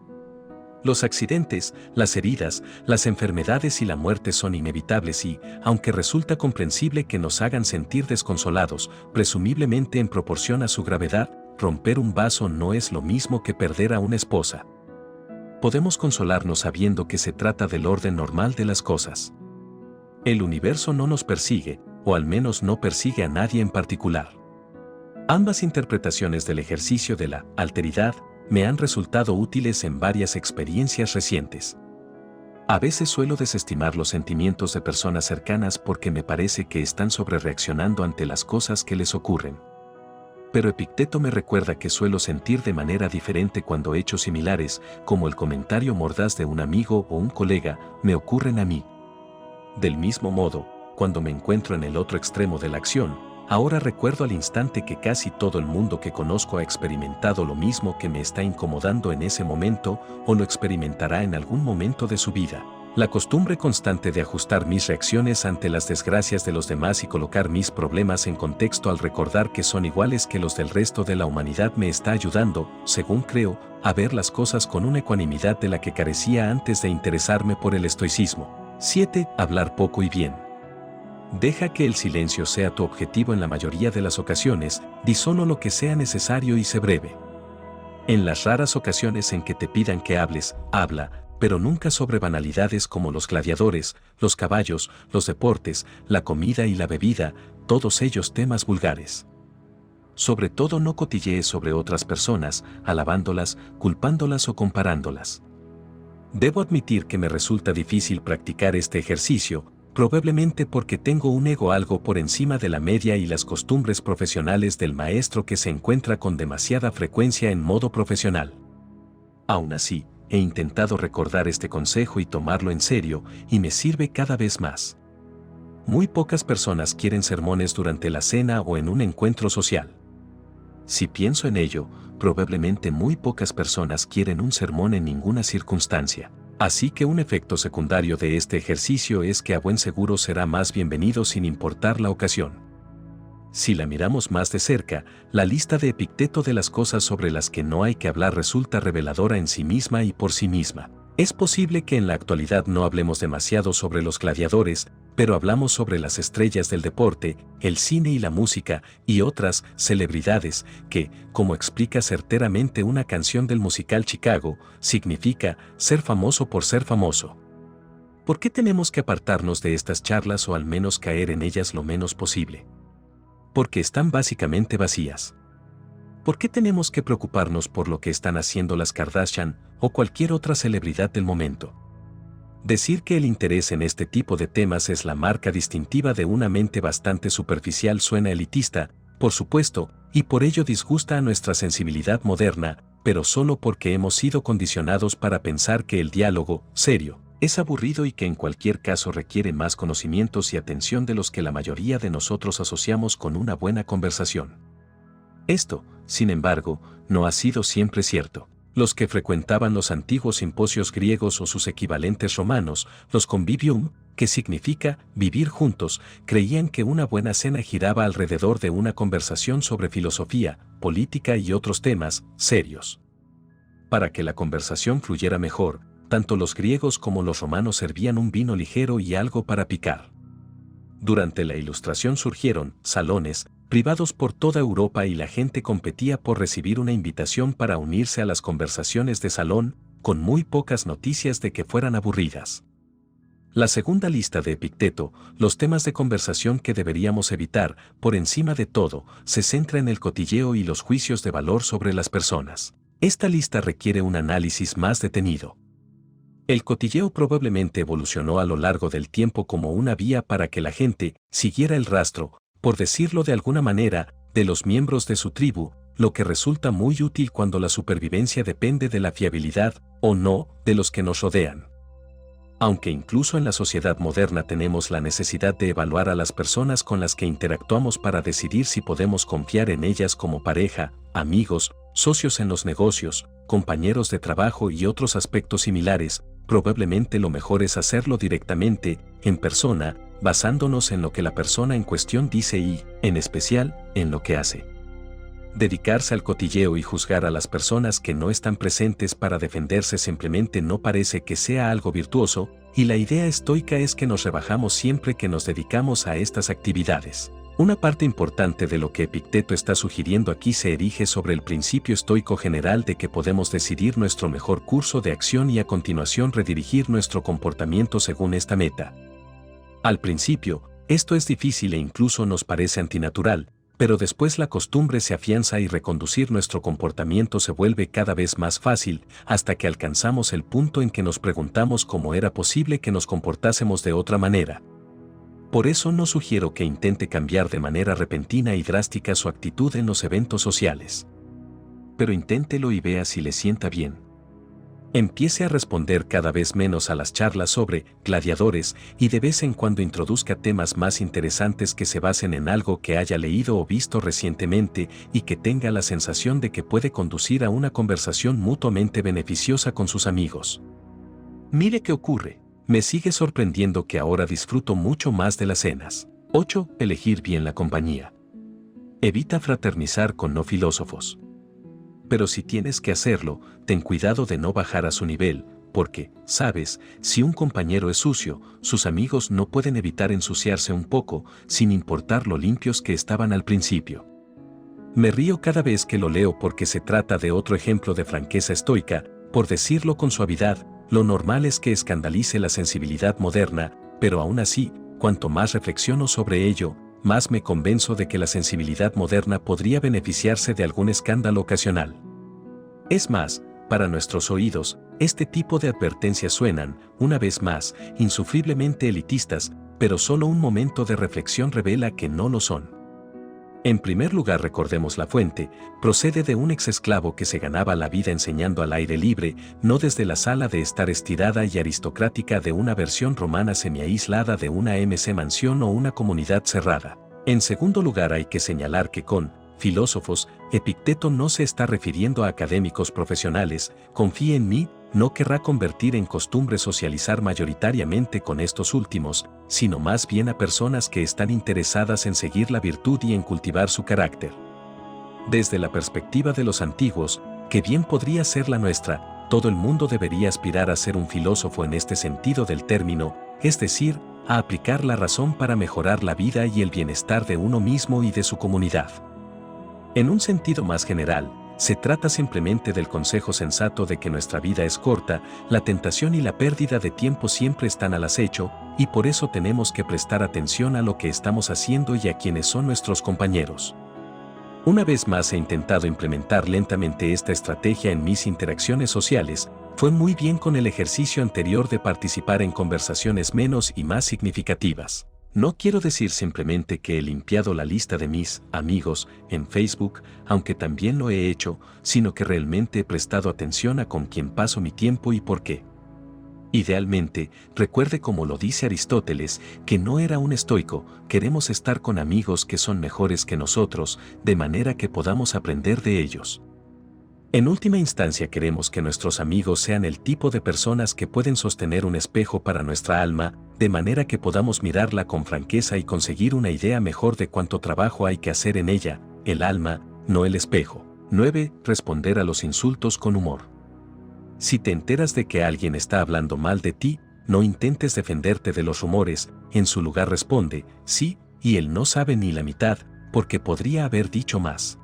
Los accidentes, las heridas, las enfermedades y la muerte son inevitables y, aunque resulta comprensible que nos hagan sentir desconsolados, presumiblemente en proporción a su gravedad, romper un vaso no es lo mismo que perder a una esposa. Podemos consolarnos sabiendo que se trata del orden normal de las cosas. El universo no nos persigue, o al menos no persigue a nadie en particular. Ambas interpretaciones del ejercicio de la alteridad me han resultado útiles en varias experiencias recientes. A veces suelo desestimar los sentimientos de personas cercanas porque me parece que están sobrereaccionando ante las cosas que les ocurren. Pero Epicteto me recuerda que suelo sentir de manera diferente cuando hechos similares, como el comentario mordaz de un amigo o un colega, me ocurren a mí. Del mismo modo, cuando me encuentro en el otro extremo de la acción, ahora recuerdo al instante que casi todo el mundo que conozco ha experimentado lo mismo que me está incomodando en ese momento o lo experimentará en algún momento de su vida. La costumbre constante de ajustar mis reacciones ante las desgracias de los demás y colocar mis problemas en contexto al recordar que son iguales que los del resto de la humanidad me está ayudando, según creo, a ver las cosas con una ecuanimidad de la que carecía antes de interesarme por el estoicismo. 7. Hablar poco y bien. Deja que el silencio sea tu objetivo en la mayoría de las ocasiones, di solo lo que sea necesario y sé breve. En las raras ocasiones en que te pidan que hables, habla, pero nunca sobre banalidades como los gladiadores, los caballos, los deportes, la comida y la bebida, todos ellos temas vulgares. Sobre todo no cotillees sobre otras personas, alabándolas, culpándolas o comparándolas. Debo admitir que me resulta difícil practicar este ejercicio, probablemente porque tengo un ego algo por encima de la media y las costumbres profesionales del maestro que se encuentra con demasiada frecuencia en modo profesional. Aún así, he intentado recordar este consejo y tomarlo en serio, y me sirve cada vez más. Muy pocas personas quieren sermones durante la cena o en un encuentro social. Si pienso en ello, probablemente muy pocas personas quieren un sermón en ninguna circunstancia. Así que un efecto secundario de este ejercicio es que a buen seguro será más bienvenido sin importar la ocasión. Si la miramos más de cerca, la lista de Epicteto de las cosas sobre las que no hay que hablar resulta reveladora en sí misma y por sí misma. Es posible que en la actualidad no hablemos demasiado sobre los gladiadores, pero hablamos sobre las estrellas del deporte, el cine y la música, y otras celebridades que, como explica certeramente una canción del musical Chicago, significa ser famoso por ser famoso. ¿Por qué tenemos que apartarnos de estas charlas o al menos caer en ellas lo menos posible? Porque están básicamente vacías. ¿Por qué tenemos que preocuparnos por lo que están haciendo las Kardashian o cualquier otra celebridad del momento? Decir que el interés en este tipo de temas es la marca distintiva de una mente bastante superficial suena elitista, por supuesto, y por ello disgusta a nuestra sensibilidad moderna, pero solo porque hemos sido condicionados para pensar que el diálogo, serio, es aburrido y que en cualquier caso requiere más conocimientos y atención de los que la mayoría de nosotros asociamos con una buena conversación. Esto, sin embargo, no ha sido siempre cierto. Los que frecuentaban los antiguos simposios griegos o sus equivalentes romanos, los convivium, que significa vivir juntos, creían que una buena cena giraba alrededor de una conversación sobre filosofía, política y otros temas serios. Para que la conversación fluyera mejor, tanto los griegos como los romanos servían un vino ligero y algo para picar. Durante la Ilustración surgieron salones privados por toda Europa y la gente competía por recibir una invitación para unirse a las conversaciones de salón, con muy pocas noticias de que fueran aburridas. La segunda lista de Epicteto, los temas de conversación que deberíamos evitar, por encima de todo, se centra en el cotilleo y los juicios de valor sobre las personas. Esta lista requiere un análisis más detenido. El cotilleo probablemente evolucionó a lo largo del tiempo como una vía para que la gente siguiera el rastro, por decirlo de alguna manera, de los miembros de su tribu, lo que resulta muy útil cuando la supervivencia depende de la fiabilidad, o no, de los que nos rodean. Aunque incluso en la sociedad moderna tenemos la necesidad de evaluar a las personas con las que interactuamos para decidir si podemos confiar en ellas como pareja, amigos, socios en los negocios, compañeros de trabajo y otros aspectos similares, probablemente lo mejor es hacerlo directamente, en persona, basándonos en lo que la persona en cuestión dice y, en especial, en lo que hace. Dedicarse al cotilleo y juzgar a las personas que no están presentes para defenderse simplemente no parece que sea algo virtuoso, y la idea estoica es que nos rebajamos siempre que nos dedicamos a estas actividades. Una parte importante de lo que Epicteto está sugiriendo aquí se erige sobre el principio estoico general de que podemos decidir nuestro mejor curso de acción y a continuación redirigir nuestro comportamiento según esta meta. Al principio, esto es difícil e incluso nos parece antinatural, pero después la costumbre se afianza y reconducir nuestro comportamiento se vuelve cada vez más fácil, hasta que alcanzamos el punto en que nos preguntamos cómo era posible que nos comportásemos de otra manera. Por eso no sugiero que intente cambiar de manera repentina y drástica su actitud en los eventos sociales. Pero inténtelo y vea si le sienta bien. Empiece a responder cada vez menos a las charlas sobre gladiadores y de vez en cuando introduzca temas más interesantes que se basen en algo que haya leído o visto recientemente y que tenga la sensación de que puede conducir a una conversación mutuamente beneficiosa con sus amigos. Mire qué ocurre. Me sigue sorprendiendo que ahora disfruto mucho más de las cenas. 8. Elegir bien la compañía. Evita fraternizar con no filósofos. Pero si tienes que hacerlo, ten cuidado de no bajar a su nivel, porque, sabes, si un compañero es sucio, sus amigos no pueden evitar ensuciarse un poco, sin importar lo limpios que estaban al principio. Me río cada vez que lo leo porque se trata de otro ejemplo de franqueza estoica, por decirlo con suavidad, lo normal es que escandalice la sensibilidad moderna, pero aún así, cuanto más reflexiono sobre ello, más me convenzo de que la sensibilidad moderna podría beneficiarse de algún escándalo ocasional. Es más, para nuestros oídos, este tipo de advertencias suenan, una vez más, insufriblemente elitistas, pero solo un momento de reflexión revela que no lo son. En primer lugar, recordemos la fuente, procede de un exesclavo que se ganaba la vida enseñando al aire libre, no desde la sala de estar estirada y aristocrática de una versión romana semi-aislada de una mansión o una comunidad cerrada. En segundo lugar, hay que señalar que con filósofos, Epicteto no se está refiriendo a académicos profesionales, confíe en mí, no querrá convertir en costumbre socializar mayoritariamente con estos últimos, sino más bien a personas que están interesadas en seguir la virtud y en cultivar su carácter. Desde la perspectiva de los antiguos, que bien podría ser la nuestra, todo el mundo debería aspirar a ser un filósofo en este sentido del término, es decir, a aplicar la razón para mejorar la vida y el bienestar de uno mismo y de su comunidad. En un sentido más general, se trata simplemente del consejo sensato de que nuestra vida es corta, la tentación y la pérdida de tiempo siempre están al acecho, y por eso tenemos que prestar atención a lo que estamos haciendo y a quienes son nuestros compañeros. Una vez más he intentado implementar lentamente esta estrategia en mis interacciones sociales, fue muy bien con el ejercicio anterior de participar en conversaciones menos y más significativas. No quiero decir simplemente que he limpiado la lista de mis amigos en Facebook, aunque también lo he hecho, sino que realmente he prestado atención a con quién paso mi tiempo y por qué. Idealmente, recuerde como lo dice Aristóteles, que no era un estoico, queremos estar con amigos que son mejores que nosotros, de manera que podamos aprender de ellos. En última instancia queremos que nuestros amigos sean el tipo de personas que pueden sostener un espejo para nuestra alma, de manera que podamos mirarla con franqueza y conseguir una idea mejor de cuánto trabajo hay que hacer en ella, el alma, no el espejo. 9. Responder a los insultos con humor. Si te enteras de que alguien está hablando mal de ti, no intentes defenderte de los rumores, en su lugar responde, sí, y él no sabe ni la mitad, porque podría haber dicho más.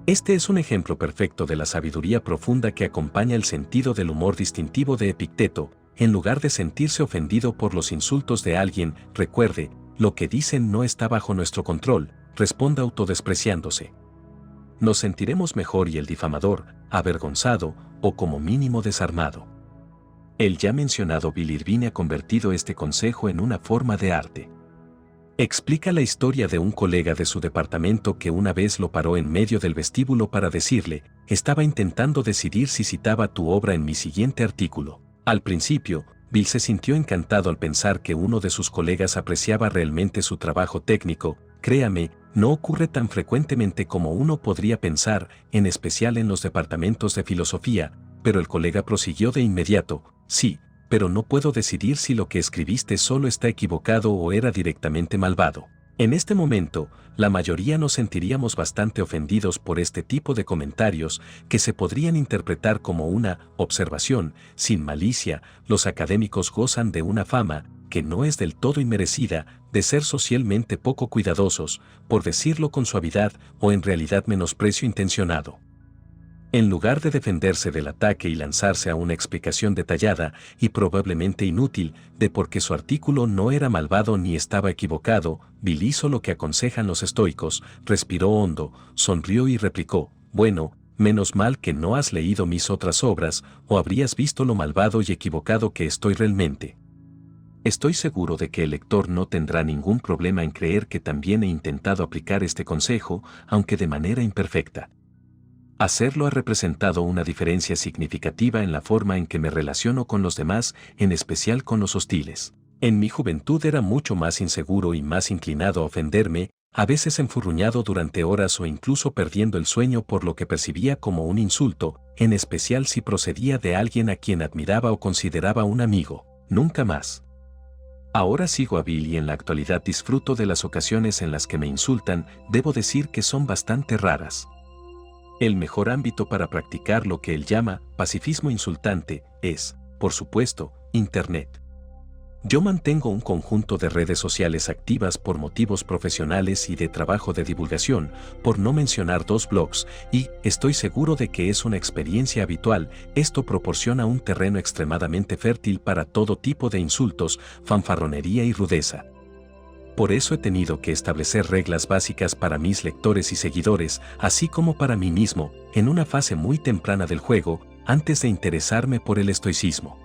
Este es un ejemplo perfecto de la sabiduría profunda que acompaña el sentido del humor distintivo de Epicteto. En lugar de sentirse ofendido por los insultos de alguien, recuerde, lo que dicen no está bajo nuestro control, responda autodespreciándose. Nos sentiremos mejor y el difamador, avergonzado, o como mínimo desarmado. El ya mencionado Bill Irvine ha convertido este consejo en una forma de arte. Explica la historia de un colega de su departamento que una vez lo paró en medio del vestíbulo para decirle, estaba intentando decidir si citaba tu obra en mi siguiente artículo. Al principio, Bill se sintió encantado al pensar que uno de sus colegas apreciaba realmente su trabajo técnico. Créame, no ocurre tan frecuentemente como uno podría pensar, en especial en los departamentos de filosofía, pero el colega prosiguió de inmediato, sí, pero no puedo decidir si lo que escribiste solo está equivocado o era directamente malvado. En este momento, la mayoría nos sentiríamos bastante ofendidos por este tipo de comentarios que se podrían interpretar como una observación, sin malicia. Los académicos gozan de una fama, que no es del todo inmerecida, de ser socialmente poco cuidadosos, por decirlo con suavidad, o en realidad menosprecio intencionado. En lugar de defenderse del ataque y lanzarse a una explicación detallada, y probablemente inútil, de por qué su artículo no era malvado ni estaba equivocado, Bill hizo lo que aconsejan los estoicos, respiró hondo, sonrió y replicó, bueno, menos mal que no has leído mis otras obras, o habrías visto lo malvado y equivocado que estoy realmente. Estoy seguro de que el lector no tendrá ningún problema en creer que también he intentado aplicar este consejo, aunque de manera imperfecta. Hacerlo ha representado una diferencia significativa en la forma en que me relaciono con los demás, en especial con los hostiles. En mi juventud era mucho más inseguro y más inclinado a ofenderme, a veces enfurruñado durante horas o incluso perdiendo el sueño por lo que percibía como un insulto, en especial si procedía de alguien a quien admiraba o consideraba un amigo. Nunca más. Ahora sigo a Bill y en la actualidad disfruto de las ocasiones en las que me insultan, debo decir que son bastante raras. El mejor ámbito para practicar lo que él llama pacifismo insultante es, por supuesto, Internet. Yo mantengo un conjunto de redes sociales activas por motivos profesionales y de trabajo de divulgación, por no mencionar 2 blogs, y estoy seguro de que es una experiencia habitual. Esto proporciona un terreno extremadamente fértil para todo tipo de insultos, fanfarronería y rudeza. Por eso he tenido que establecer reglas básicas para mis lectores y seguidores, así como para mí mismo, en una fase muy temprana del juego, antes de interesarme por el estoicismo.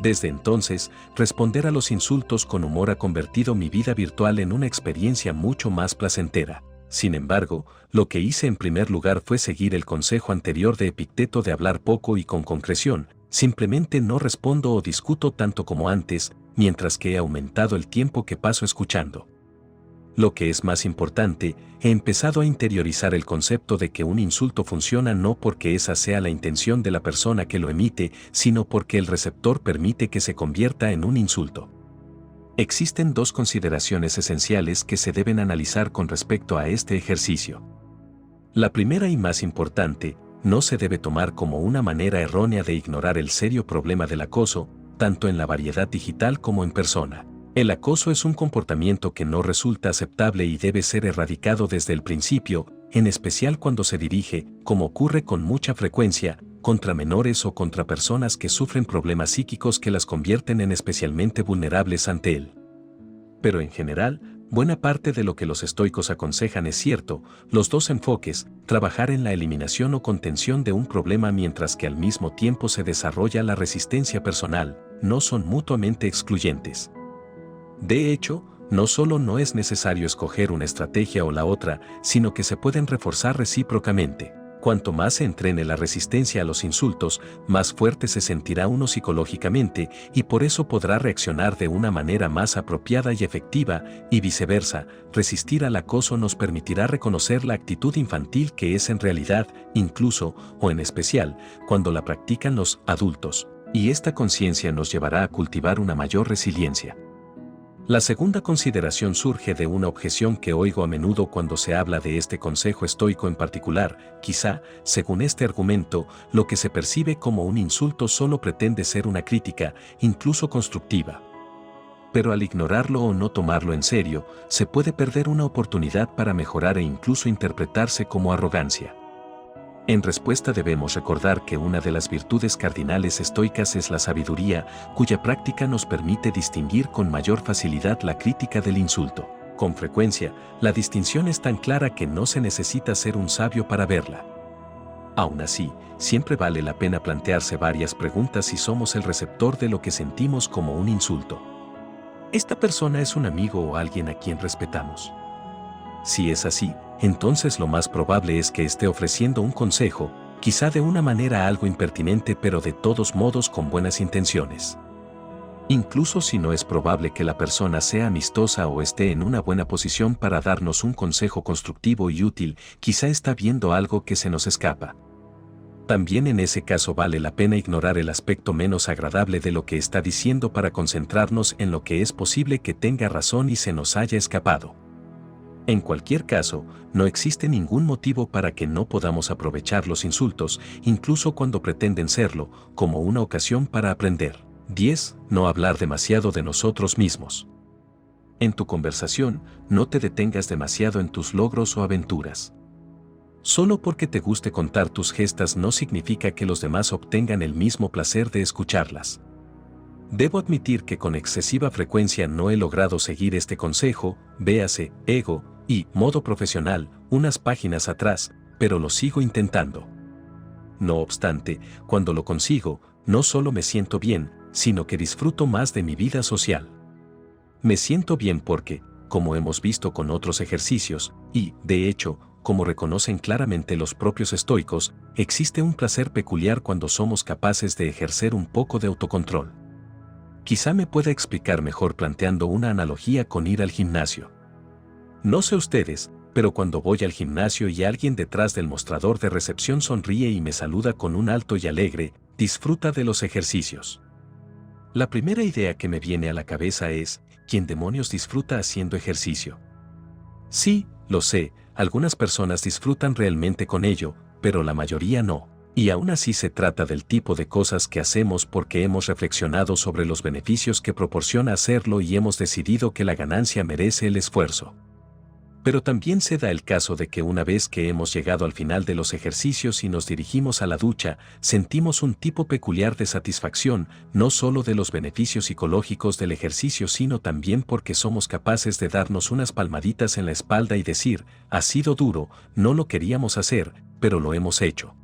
Desde entonces, responder a los insultos con humor ha convertido mi vida virtual en una experiencia mucho más placentera. Sin embargo, lo que hice en primer lugar fue seguir el consejo anterior de Epicteto de hablar poco y con concreción. Simplemente no respondo o discuto tanto como antes, mientras que he aumentado el tiempo que paso escuchando. Lo que es más importante, he empezado a interiorizar el concepto de que un insulto funciona no porque esa sea la intención de la persona que lo emite, sino porque el receptor permite que se convierta en un insulto. Existen 2 consideraciones esenciales que se deben analizar con respecto a este ejercicio. La primera y más importante, no se debe tomar como una manera errónea de ignorar el serio problema del acoso, tanto en la variedad digital como en persona. El acoso es un comportamiento que no resulta aceptable y debe ser erradicado desde el principio, en especial cuando se dirige, como ocurre con mucha frecuencia, contra menores o contra personas que sufren problemas psíquicos que las convierten en especialmente vulnerables ante él. Pero en general, buena parte de lo que los estoicos aconsejan es cierto. Los 2 enfoques, trabajar en la eliminación o contención de un problema mientras que al mismo tiempo se desarrolla la resistencia personal, no son mutuamente excluyentes. De hecho, no solo no es necesario escoger una estrategia o la otra, sino que se pueden reforzar recíprocamente. Cuanto más se entrene la resistencia a los insultos, más fuerte se sentirá uno psicológicamente y por eso podrá reaccionar de una manera más apropiada y efectiva, y viceversa. Resistir al acoso nos permitirá reconocer la actitud infantil que es en realidad, incluso, o en especial, cuando la practican los adultos, y esta conciencia nos llevará a cultivar una mayor resiliencia. La segunda consideración surge de una objeción que oigo a menudo cuando se habla de este consejo estoico en particular. Quizá, según este argumento, lo que se percibe como un insulto solo pretende ser una crítica, incluso constructiva. Pero al ignorarlo o no tomarlo en serio, se puede perder una oportunidad para mejorar e incluso interpretarse como arrogancia. En respuesta debemos recordar que una de las virtudes cardinales estoicas es la sabiduría, cuya práctica nos permite distinguir con mayor facilidad la crítica del insulto. Con frecuencia, la distinción es tan clara que no se necesita ser un sabio para verla. Aún así, siempre vale la pena plantearse varias preguntas si somos el receptor de lo que sentimos como un insulto. ¿Esta persona es un amigo o alguien a quien respetamos? Si es así, entonces lo más probable es que esté ofreciendo un consejo, quizá de una manera algo impertinente pero de todos modos con buenas intenciones. Incluso si no es probable que la persona sea amistosa o esté en una buena posición para darnos un consejo constructivo y útil, quizá está viendo algo que se nos escapa. También en ese caso vale la pena ignorar el aspecto menos agradable de lo que está diciendo para concentrarnos en lo que es posible que tenga razón y se nos haya escapado. En cualquier caso, no existe ningún motivo para que no podamos aprovechar los insultos, incluso cuando pretenden serlo, como una ocasión para aprender. 10. No hablar demasiado de nosotros mismos. En tu conversación, no te detengas demasiado en tus logros o aventuras. Solo porque te guste contar tus gestas no significa que los demás obtengan el mismo placer de escucharlas. Debo admitir que con excesiva frecuencia no he logrado seguir este consejo, véase, ego, y modo profesional, unas páginas atrás, pero lo sigo intentando. No obstante, cuando lo consigo, no solo me siento bien, sino que disfruto más de mi vida social. Me siento bien porque, como hemos visto con otros ejercicios, y, de hecho, como reconocen claramente los propios estoicos, existe un placer peculiar cuando somos capaces de ejercer un poco de autocontrol. Quizá me pueda explicar mejor planteando una analogía con ir al gimnasio. No sé ustedes, pero cuando voy al gimnasio y alguien detrás del mostrador de recepción sonríe y me saluda con un alto y alegre, disfruta de los ejercicios. La primera idea que me viene a la cabeza es, ¿quién demonios disfruta haciendo ejercicio? Sí, lo sé, algunas personas disfrutan realmente con ello, pero la mayoría no. Y aún así se trata del tipo de cosas que hacemos porque hemos reflexionado sobre los beneficios que proporciona hacerlo y hemos decidido que la ganancia merece el esfuerzo. Pero también se da el caso de que una vez que hemos llegado al final de los ejercicios y nos dirigimos a la ducha, sentimos un tipo peculiar de satisfacción, no solo de los beneficios psicológicos del ejercicio, sino también porque somos capaces de darnos unas palmaditas en la espalda y decir, ha sido duro, no lo queríamos hacer, pero lo hemos hecho.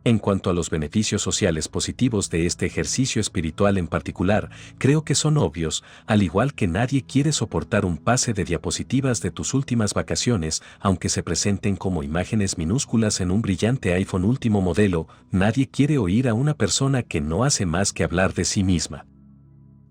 En cuanto a los beneficios sociales positivos de este ejercicio espiritual en particular, creo que son obvios, al igual que nadie quiere soportar un pase de diapositivas de tus últimas vacaciones, aunque se presenten como imágenes minúsculas en un brillante iPhone último modelo, nadie quiere oír a una persona que no hace más que hablar de sí misma.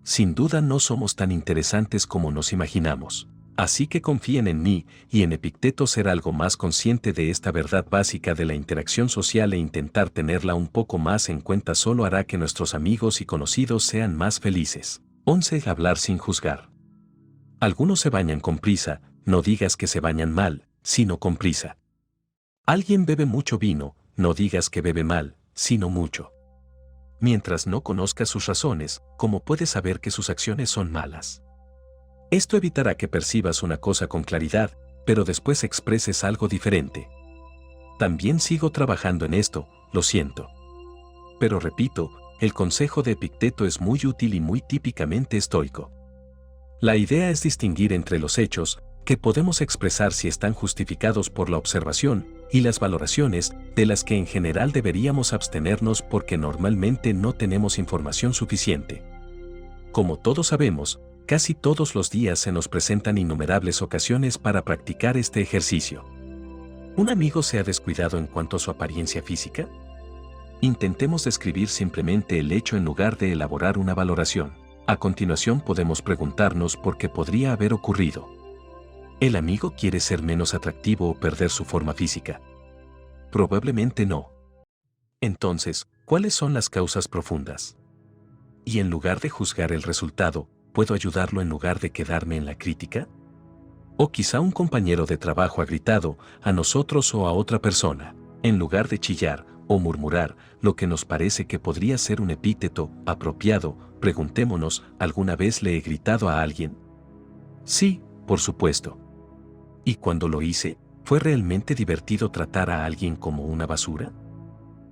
Sin duda no somos tan interesantes como nos imaginamos. Así que confíen en mí y en Epicteto. Ser algo más consciente de esta verdad básica de la interacción social e intentar tenerla un poco más en cuenta solo hará que nuestros amigos y conocidos sean más felices. 11. Hablar sin juzgar. Algunos se bañan con prisa, no digas que se bañan mal, sino con prisa. Alguien bebe mucho vino, no digas que bebe mal, sino mucho. Mientras no conozcas sus razones, ¿cómo puedes saber que sus acciones son malas? Esto evitará que percibas una cosa con claridad, pero después expreses algo diferente. También sigo trabajando en esto, lo siento. Pero repito, el consejo de Epicteto es muy útil y muy típicamente estoico. La idea es distinguir entre los hechos, que podemos expresar si están justificados por la observación, y las valoraciones, de las que en general deberíamos abstenernos porque normalmente no tenemos información suficiente. Como todos sabemos, casi todos los días se nos presentan innumerables ocasiones para practicar este ejercicio. ¿Un amigo se ha descuidado en cuanto a su apariencia física? Intentemos describir simplemente el hecho en lugar de elaborar una valoración. A continuación podemos preguntarnos por qué podría haber ocurrido. ¿El amigo quiere ser menos atractivo o perder su forma física? Probablemente no. Entonces, ¿cuáles son las causas profundas? Y en lugar de juzgar el resultado, ¿puedo ayudarlo en lugar de quedarme en la crítica? O quizá un compañero de trabajo ha gritado a nosotros o a otra persona, en lugar de chillar o murmurar, lo que nos parece que podría ser un epíteto apropiado. Preguntémonos, ¿alguna vez le he gritado a alguien? Sí, por supuesto. ¿Y cuando lo hice, fue realmente divertido tratar a alguien como una basura?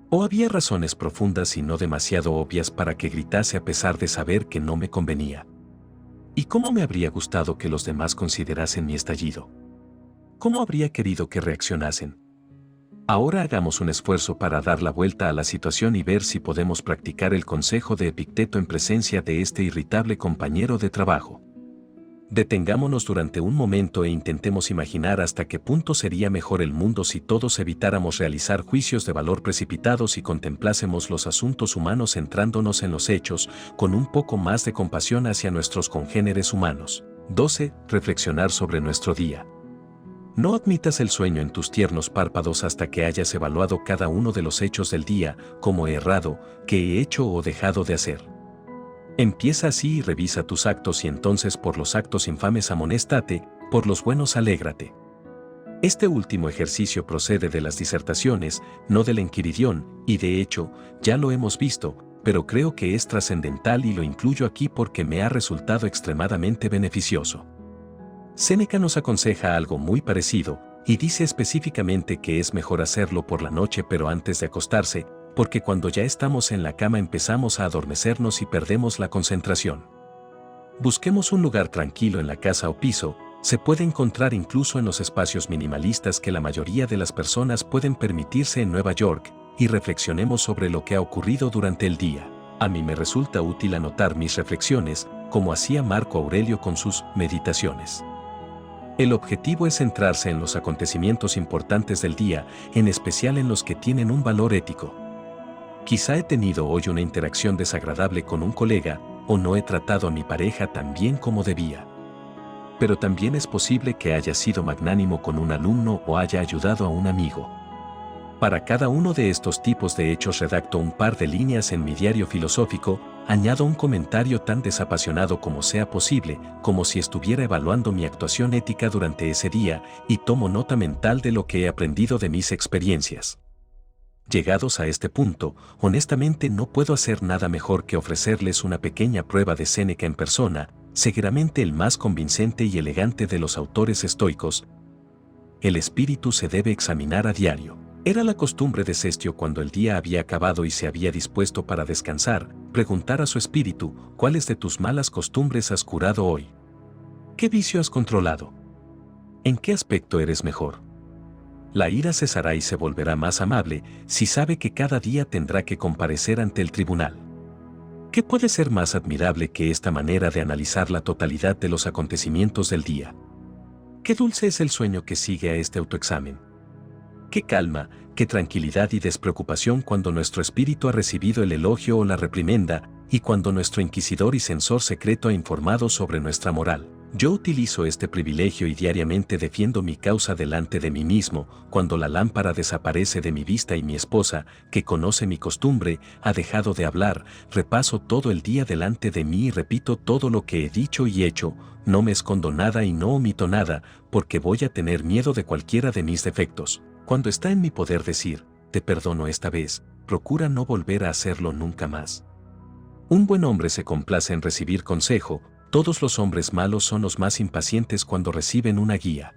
¿O había razones profundas y no demasiado obvias para que gritase a pesar de saber que no me convenía? ¿Y cómo me habría gustado que los demás considerasen mi estallido? ¿Cómo habría querido que reaccionasen? Ahora hagamos un esfuerzo para dar la vuelta a la situación y ver si podemos practicar el consejo de Epicteto en presencia de este irritable compañero de trabajo. Detengámonos durante un momento e intentemos imaginar hasta qué punto sería mejor el mundo si todos evitáramos realizar juicios de valor precipitados y contemplásemos los asuntos humanos centrándonos en los hechos, con un poco más de compasión hacia nuestros congéneres humanos. 12. Reflexionar sobre nuestro día. No admitas el sueño en tus tiernos párpados hasta que hayas evaluado cada uno de los hechos del día, como he errado, que he hecho o dejado de hacer. Empieza así y revisa tus actos y entonces por los actos infames amonéstate, por los buenos alégrate. Este último ejercicio procede de las disertaciones, no del Enquiridión, y de hecho, ya lo hemos visto, pero creo que es trascendental y lo incluyo aquí porque me ha resultado extremadamente beneficioso. Séneca nos aconseja algo muy parecido, y dice específicamente que es mejor hacerlo por la noche pero antes de acostarse, porque cuando ya estamos en la cama empezamos a adormecernos y perdemos la concentración. Busquemos un lugar tranquilo en la casa o piso, se puede encontrar incluso en los espacios minimalistas que la mayoría de las personas pueden permitirse en Nueva York, y reflexionemos sobre lo que ha ocurrido durante el día. A mí me resulta útil anotar mis reflexiones, como hacía Marco Aurelio con sus meditaciones. El objetivo es centrarse en los acontecimientos importantes del día, en especial en los que tienen un valor ético. Quizá he tenido hoy una interacción desagradable con un colega, o no he tratado a mi pareja tan bien como debía. Pero también es posible que haya sido magnánimo con un alumno o haya ayudado a un amigo. Para cada uno de estos tipos de hechos redacto un par de líneas en mi diario filosófico, añado un comentario tan desapasionado como sea posible, como si estuviera evaluando mi actuación ética durante ese día, y tomo nota mental de lo que he aprendido de mis experiencias. Llegados a este punto, honestamente no puedo hacer nada mejor que ofrecerles una pequeña prueba de Séneca en persona, seguramente el más convincente y elegante de los autores estoicos. El espíritu se debe examinar a diario. Era la costumbre de Cestio cuando el día había acabado y se había dispuesto para descansar, preguntar a su espíritu, ¿cuáles de tus malas costumbres has curado hoy? ¿Qué vicio has controlado? ¿En qué aspecto eres mejor? La ira cesará y se volverá más amable si sabe que cada día tendrá que comparecer ante el tribunal. ¿Qué puede ser más admirable que esta manera de analizar la totalidad de los acontecimientos del día? Qué dulce es el sueño que sigue a este autoexamen. Qué calma, qué tranquilidad y despreocupación cuando nuestro espíritu ha recibido el elogio o la reprimenda, y cuando nuestro inquisidor y censor secreto ha informado sobre nuestra moral. Yo utilizo este privilegio y diariamente defiendo mi causa delante de mí mismo, cuando la lámpara desaparece de mi vista y mi esposa, que conoce mi costumbre, ha dejado de hablar, repaso todo el día delante de mí y repito todo lo que he dicho y hecho, no me escondo nada y no omito nada, porque voy a tener miedo de cualquiera de mis defectos. Cuando está en mi poder decir, te perdono esta vez, procura no volver a hacerlo nunca más. Un buen hombre se complace en recibir consejo. Todos los hombres malos son los más impacientes cuando reciben una guía.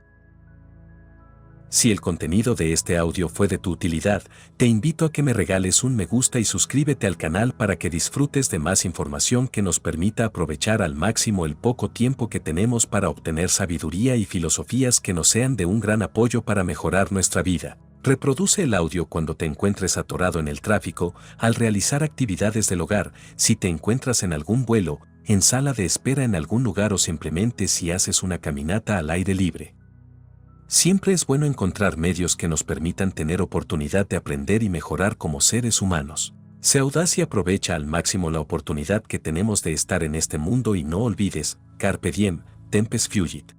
Si el contenido de este audio fue de tu utilidad, te invito a que me regales un me gusta y suscríbete al canal para que disfrutes de más información que nos permita aprovechar al máximo el poco tiempo que tenemos para obtener sabiduría y filosofías que nos sean de un gran apoyo para mejorar nuestra vida. Reproduce el audio cuando te encuentres atorado en el tráfico, al realizar actividades del hogar, si te encuentras en algún vuelo, en sala de espera en algún lugar o simplemente si haces una caminata al aire libre. Siempre es bueno encontrar medios que nos permitan tener oportunidad de aprender y mejorar como seres humanos. Sé audaz y aprovecha al máximo la oportunidad que tenemos de estar en este mundo y no olvides, carpe diem, tempus fugit.